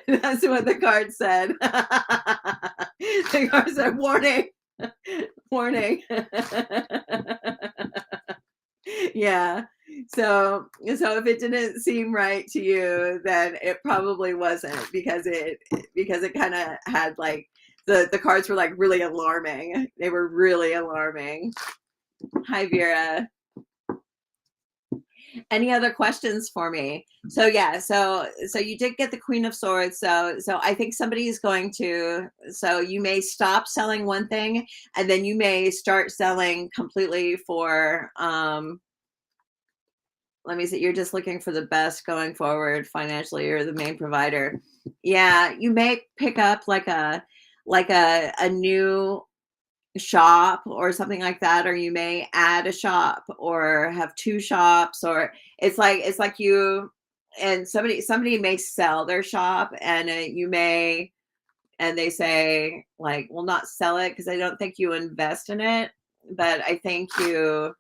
that's what the card said. The card said warning. Warning. Yeah. So if it didn't seem right to you, then it probably wasn't, because it kind of had like the cards were like really alarming. They were really alarming. Hi Vera. Any other questions for me? So yeah, so you did get the Queen of Swords. So I think somebody is going to, so you may stop selling one thing, and then you may start selling completely for let me see, you're just looking for the best going forward financially, or the main provider. Yeah, you may pick up like a new shop or something like that, or you may add a shop or have two shops, or it's like you and somebody may sell their shop, and you may, and they say like, well, not sell it because I don't think you invest in it, but I think you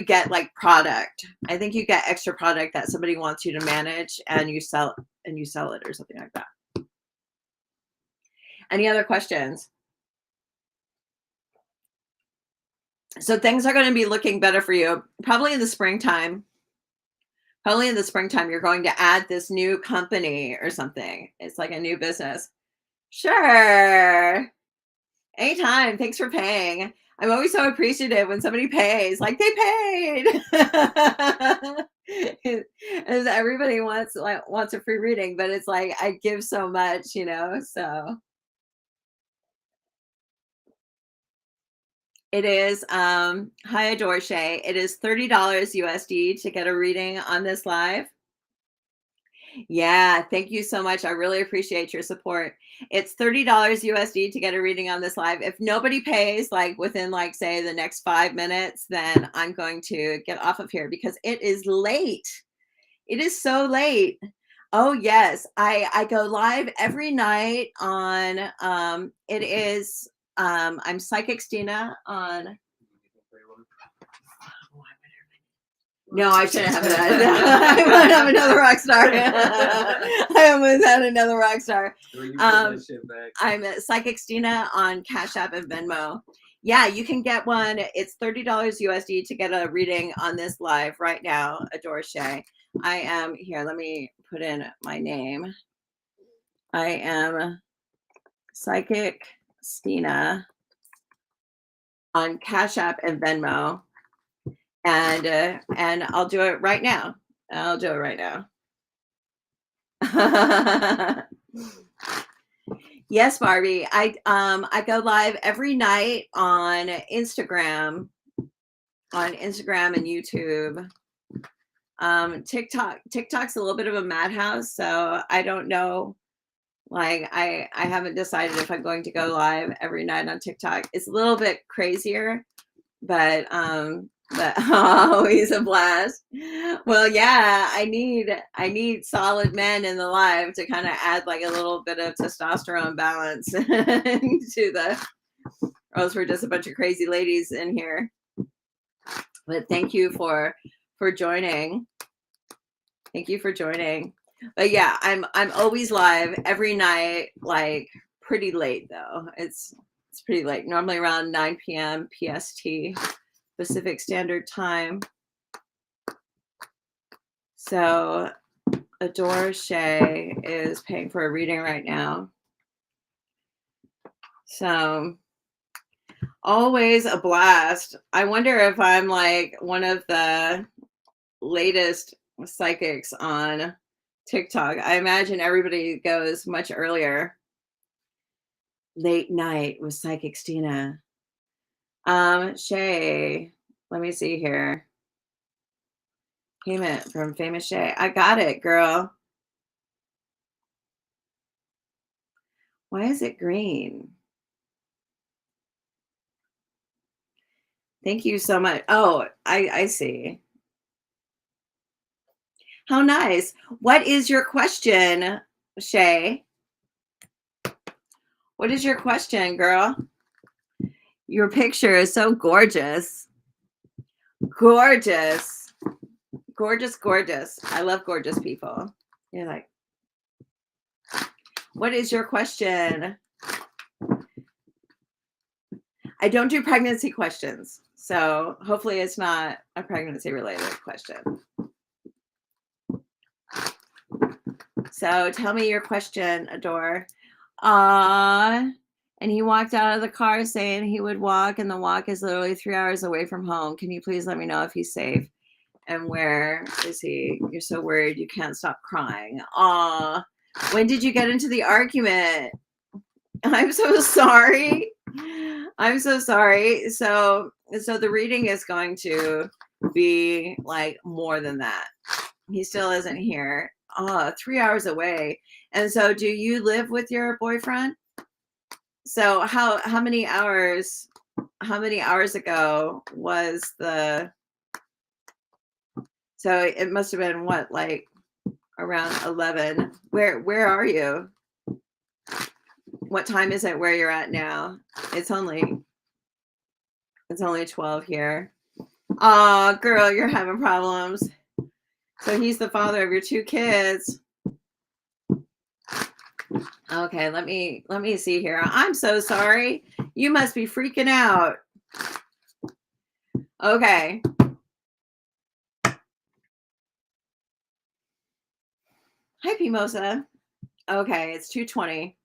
get like product. I think you get extra product that somebody wants you to manage, and you sell it or something like that. Any other questions? So things are going to be looking better for you probably in the springtime. Probably in the springtime, you're going to add this new company or something. It's like a new business. Sure. Anytime. Thanks for paying. I'm always so appreciative when somebody pays, like they paid. As everybody wants a free reading, but it's like I give so much, so it is hi Adore Shay. It is $30 USD to get a reading on this live. Yeah, thank you so much. I really appreciate your support. It's $30 USD to get a reading on this live. If nobody pays like within like say the next 5 minutes, then I'm going to get off of here because it is late. It is so late. Oh yes, I go live every night on it is I'm Psychic Stina on. No, I shouldn't have that. I might have another rock star. I almost had another rock star. I'm Psychic Stina on Cash App and Venmo. Yeah, you can get one. It's $30 USD to get a reading on this live right now. Adore Shay. I am here. Let me put in my name. I am Psychic Stina on Cash App and Venmo. And I'll do it right now. I'll do it right now. Yes, Barbie. I go live every night on Instagram and YouTube. TikTok's a little bit of a madhouse, so I don't know. Like I haven't decided if I'm going to go live every night on TikTok. It's a little bit crazier, but always a blast. Well, yeah, I need solid men in the live to kind of add like a little bit of testosterone balance to the, or else we're just a bunch of crazy ladies in here. But thank you for joining. Thank you for joining. But yeah, I'm always live every night, like pretty late though. It's pretty late. Normally around 9 p.m. PST. Pacific Standard Time. So Adore Shay is paying for a reading right now. So always a blast. I wonder if I'm like one of the latest psychics on TikTok. I imagine everybody goes much earlier. Late night with Psychic Stina. Shay, let me see here. Payment from Famous Shay. I got it, girl. Why is it green? Thank you so much. Oh, I see. How nice. What is your question, Shay? What is your question, girl? Your picture is so gorgeous. Gorgeous. Gorgeous, gorgeous. I love gorgeous people. You're like, what is your question? I don't do pregnancy questions. So hopefully it's not a pregnancy related question. So tell me your question, Adore. And he walked out of the car saying he would walk, and the walk is literally 3 hours away from home. Can you please let me know if he's safe? And where is he? You're so worried you can't stop crying. When did you get into the argument? I'm so sorry. I'm so sorry. So the reading is going to be like more than that. He still isn't here. 3 hours away. And so do you live with your boyfriend? So how many hours ago was the, so it must have been what, like around 11. Where are you? What time is it where you're at now? It's only 12 here. Oh, girl, you're having problems. So he's the father of your 2 kids. Okay, let me see here. I'm so sorry. You must be freaking out. Okay. Hi, Pimosa. Okay, it's 2:20.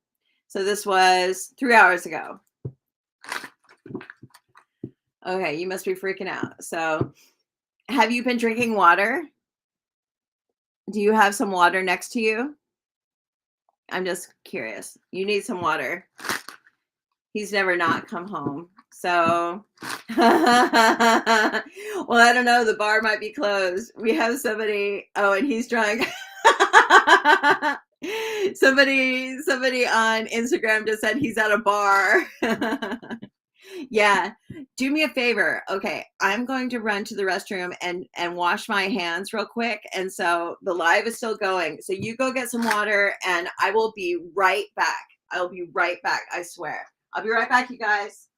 So this was 3 hours ago. Okay, you must be freaking out. So have you been drinking water? Do you have some water next to you? I'm just curious. You need some water. He's never not come home. So, well, I don't know. The bar might be closed. We have somebody. Oh, and he's drunk. somebody on Instagram just said he's at a bar. Yeah, do me a favor. Okay, I'm going to run to the restroom and wash my hands real quick. And so the live is still going. So you go get some water and I will be right back. I'll be right back. I swear. I'll be right back, you guys.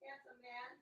Handsome man.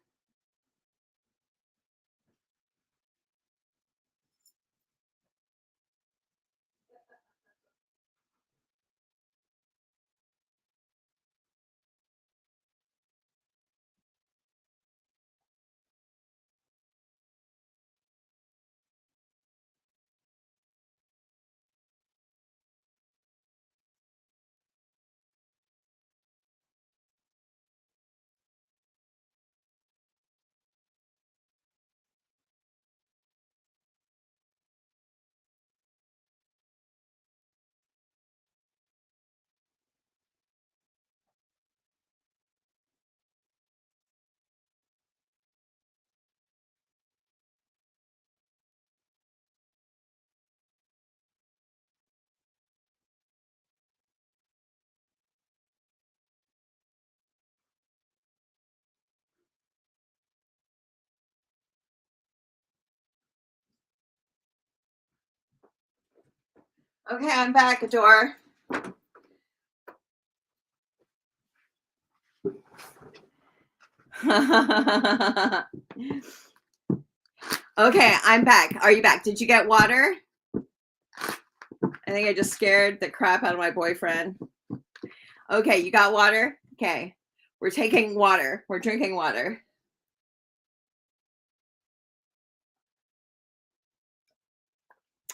Okay, I'm back, Adore. Okay, I'm back. Are you back? Did you get water? I think I just scared the crap out of my boyfriend. Okay, you got water? Okay. We're taking water. We're drinking water.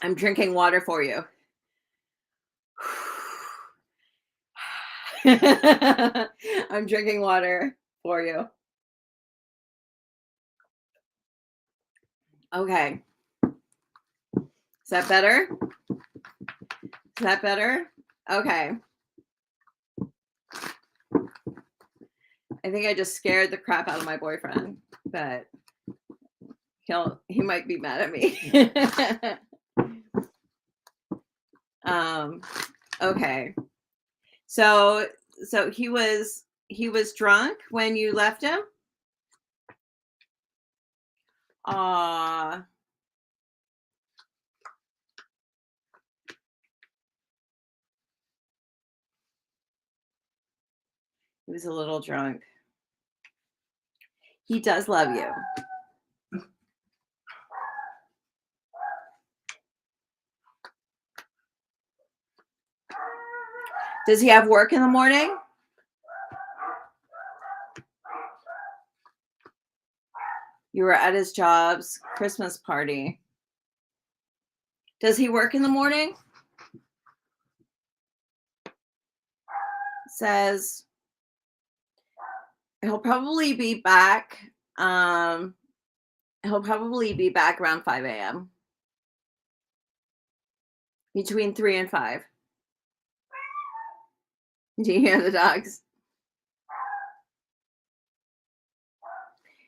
I'm drinking water for you. I'm drinking water for you. Okay. Is that better? Is that better? Okay. I think I just scared the crap out of my boyfriend, but he might be mad at me. Okay. So he was drunk when you left him? Aw. He was a little drunk. He does love you. Does he have work in the morning? You were at his job's Christmas party. Does he work in the morning? Says he'll probably be back. He'll probably be back around 5 a.m. Between 3 and 5. Do you hear the dogs?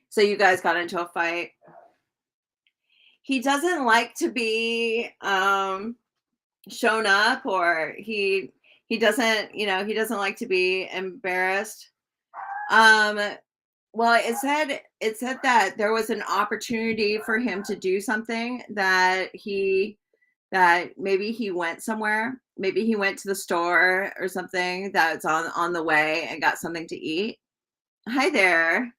So you guys got into a fight. He doesn't like to be shown up, or he doesn't, he doesn't like to be embarrassed. Well, it said that there was an opportunity for him to do something, that maybe he went somewhere, maybe he went to the store or something that's on the way and got something to eat. Hi there.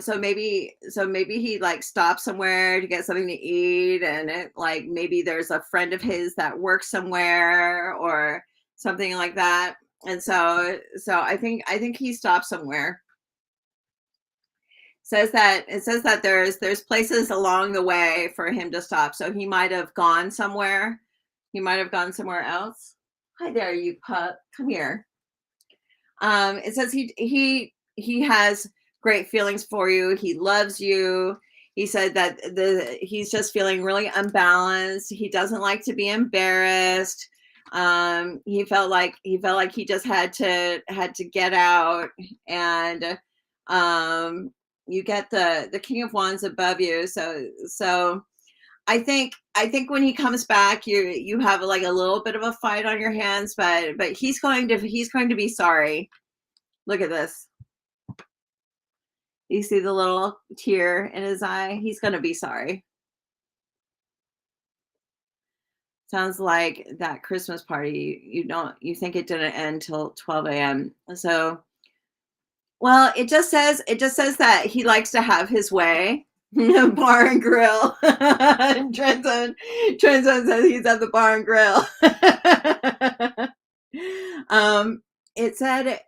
So maybe he like stopped somewhere to get something to eat, and like maybe there's a friend of his that works somewhere or something like that. And so I think he stopped somewhere. It says that there's places along the way for him to stop. So he might have gone somewhere. He might have gone somewhere else. Hi there, you pup. Come here. It says he has great feelings for you. He loves you. He said that he's just feeling really unbalanced. He doesn't like to be embarrassed. He felt like he just had to get out. And you get the King of Wands above you. So I think when he comes back, you have like a little bit of a fight on your hands, but he's going to be sorry. Look at this. You see the little tear in his eye? He's going to be sorry. Sounds like that Christmas party, you think it didn't end till 12 a.m. So, well, it just says that he likes to have his way. Bar and grill. Trenton says he's at the bar and grill. It said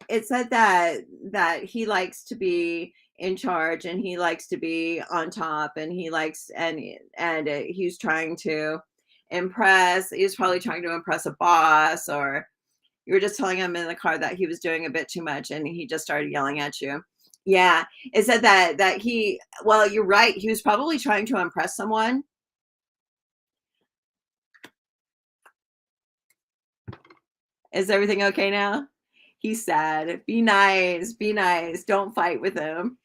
that he likes to be in charge, and he likes to be on top, and he's trying to impress. He's probably trying to impress a boss, or you were just telling him in the car that he was doing a bit too much and he just started yelling at you. Yeah, it said that well, you're right. He was probably trying to impress someone. Is everything okay now? He's sad. Be nice. Be nice. Don't fight with him.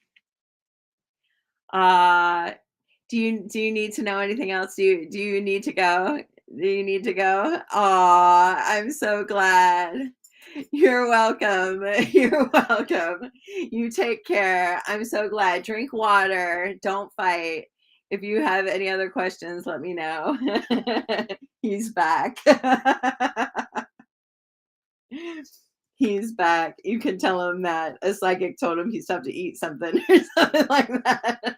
Do you need to know anything else? Do you need to go? Do you need to go? Aw, I'm so glad. You're welcome. You're welcome. You take care. I'm so glad. Drink water. Don't fight. If you have any other questions, let me know. He's back. He's back. You can tell him that a psychic told him he's have to eat something or something like that.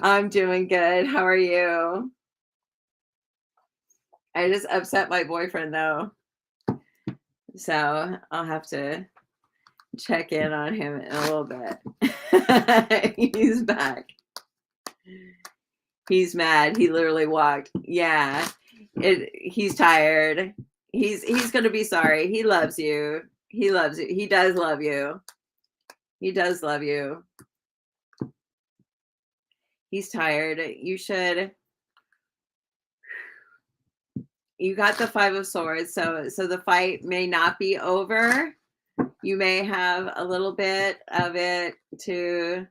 I'm doing good. How are you? I just upset my boyfriend though. So I'll have to check in on him in a little bit. He's back. He's mad. He literally walked. Yeah. He's tired. He's gonna be sorry. He loves you. He loves you. He does love you. He does love you. He's tired. You got the 5 of Swords, so the fight may not be over. You may have a little bit of it to,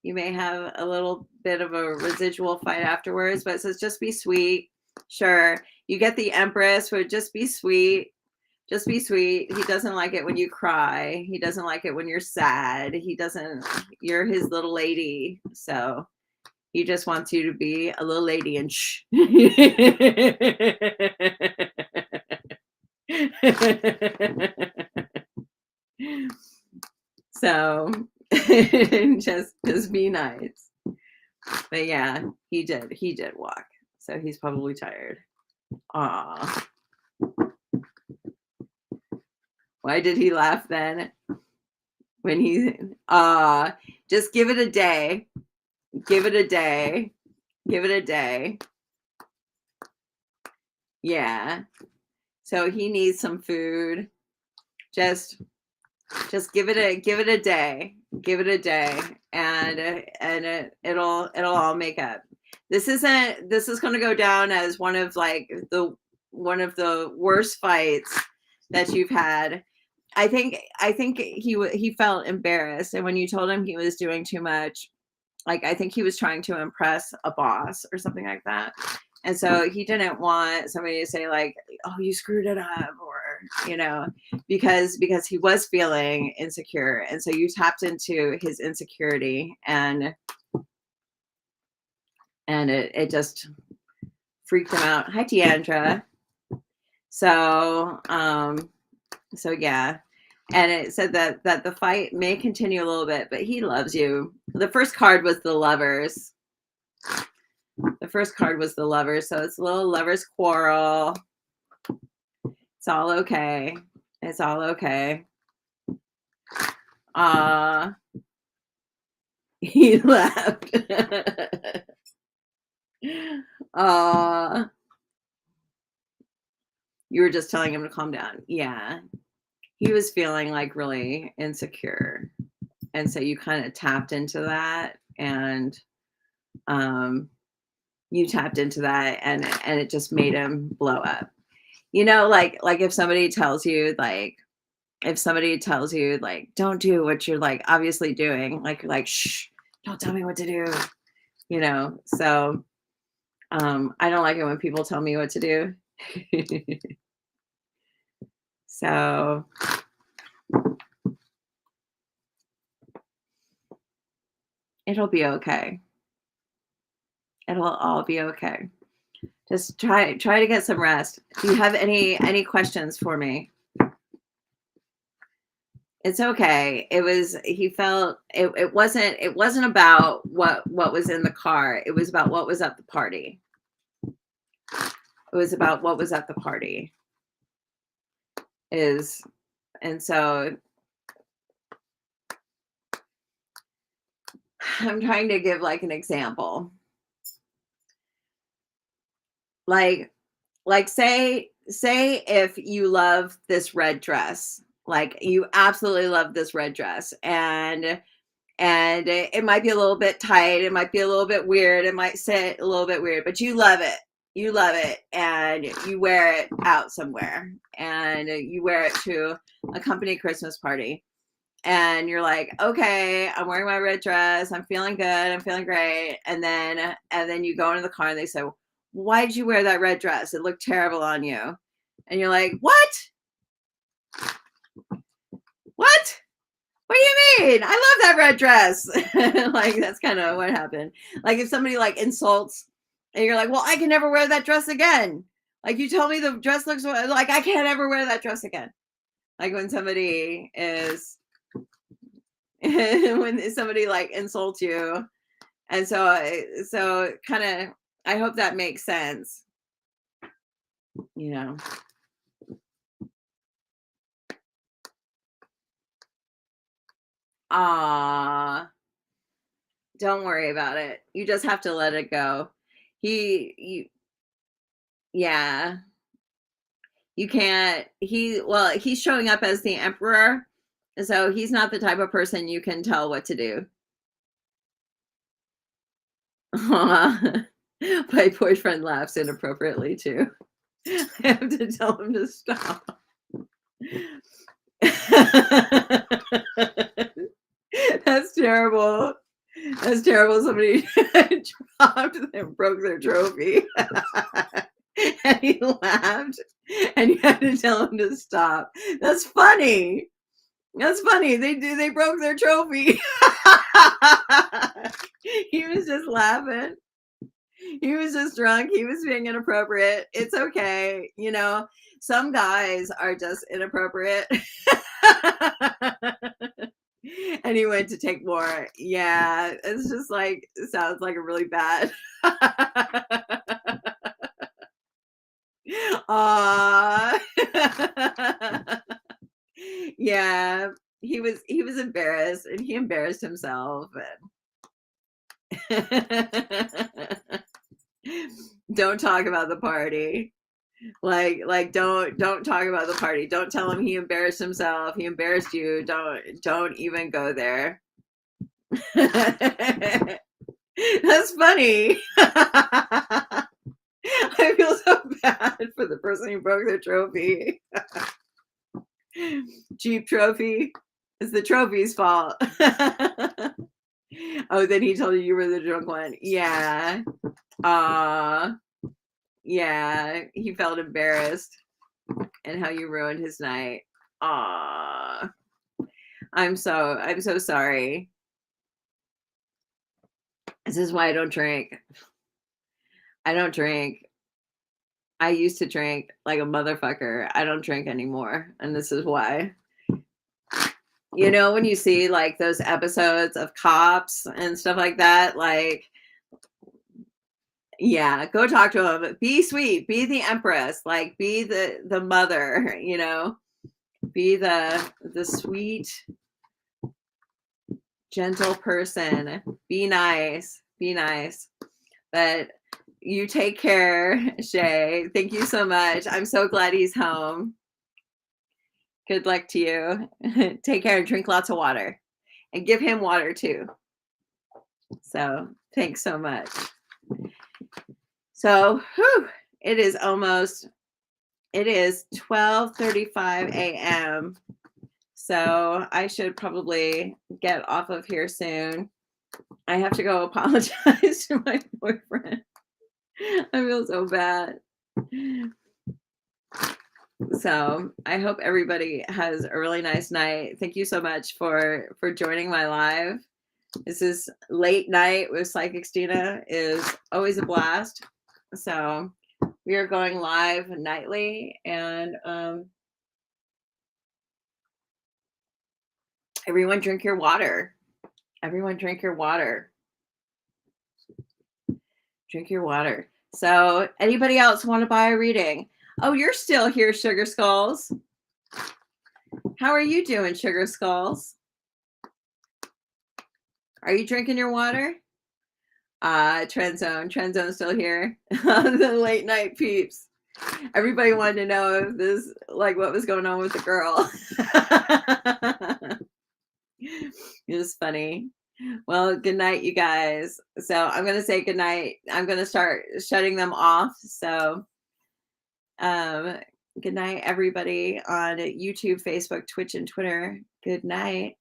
you may have a little bit of a residual fight afterwards, but it says just be sweet. Sure. You get the Empress, would just be sweet. Just be sweet. He doesn't like it when you cry. He doesn't like it when you're sad. He doesn't, you're his little lady. So he just wants you to be a little lady and shh. So just be nice. But yeah, he did walk. So he's probably tired. Aw. Why did he laugh then? When he just give it a day. Give it a day. Give it a day. Yeah. So he needs some food. Just give it a day. Give it a day, and it'll all make up. This is going to go down as one of the worst fights that you've had. I think he felt embarrassed, and when you told him he was doing too much, like I think he was trying to impress a boss or something like that. And so he didn't want somebody to say like, "Oh, you screwed it up," or because he was feeling insecure, and so you tapped into his insecurity, and it just freaked him out. Hi, Deandra. So yeah, and it said that the fight may continue a little bit, but he loves you. The first card was the Lovers. The first card was the Lovers, so it's a little lovers quarrel. It's all okay. It's all okay. He laughed. You were just telling him to calm down. Yeah. He was feeling like really insecure. And so you kind of tapped into that, and you tapped into that, and it just made him blow up. Like if somebody tells you like don't do what you're like obviously doing, like shh, don't tell me what to do. So I don't like it when people tell me what to do. So it'll be okay. It'll all be okay. Just try to get some rest. Do you have any questions for me? It's okay. He felt it wasn't about what was in the car. It was about what was at the party. It was about what was at the party. And so I'm trying to give like an example. Like say if you love this red dress, like you absolutely love this red dress, and it might be a little bit tight, it might be a little bit weird, it might sit a little bit weird, but you love it, and you wear it out somewhere, and you wear it to a company Christmas party, and you're like, okay, I'm wearing my red dress, I'm feeling good, I'm feeling great, and then you go into the car and they say, why did you wear that red dress? It looked terrible on you. And you're like, what? What do you mean? I love that red dress. Like, that's kind of what happened. Like if somebody like insults and you're like, well, I can never wear that dress again. Like you told me the dress looks like I can't ever wear that dress again. Like when somebody is, when somebody like insults you. And so kind of, I hope that makes sense. Ah, don't worry about it. You just have to let it go. Yeah, you can't. He's showing up as the emperor, so he's not the type of person you can tell what to do. My boyfriend laughs inappropriately too. I have to tell him to stop. That's terrible. That's terrible. Somebody dropped and broke their trophy. And he laughed and you had to tell him to stop. That's funny. That's funny. They broke their trophy. He was just laughing. He was just drunk. He was being inappropriate. It's okay. You know, some guys are just inappropriate. And he went to take more. Yeah, it's just like it sounds like a really bad. Aw. Yeah, he was embarrassed and he embarrassed himself and don't talk about the party. Like don't talk about the party. Don't tell him he embarrassed himself. He embarrassed you. Don't even go there. That's funny. I feel so bad for the person who broke their trophy. Cheap trophy. It's the trophy's fault. Oh, then he told you were the drunk one. Yeah. Yeah. He felt embarrassed and how you ruined his night. Aw. I'm so sorry. This is why I don't drink. I don't drink. I used to drink like a motherfucker. I don't drink anymore. And this is why. You know, when you see like those episodes of Cops and stuff like that, like, yeah, go talk to him. Be sweet. Be the empress. Like, be the mother. You know, be the sweet, gentle person. Be nice. Be nice. But you take care, Shay. Thank you so much. I'm so glad he's home. Good luck to you. Take care and drink lots of water. And give him water too. So thanks so much. So it is 12:35 a.m. So I should probably get off of here soon. I have to go apologize to my boyfriend. I feel so bad. So I hope everybody has a really nice night. Thank you so much for joining my live. This is late night with Psychic Stina is always a blast. So we are going live nightly and everyone drink your water. Everyone drink your water. Drink your water. So anybody else want to buy a reading? Oh, you're still here, Sugar Skulls. How are you doing, Sugar Skulls? Are you drinking your water? Trend Zone's still here. The late night peeps. Everybody wanted to know if this, like, what was going on with the girl. It was funny. Well, good night, you guys. So I'm going to say good night. I'm going to start shutting them off. So good night, everybody on YouTube, Facebook, Twitch, and Twitter. Good night.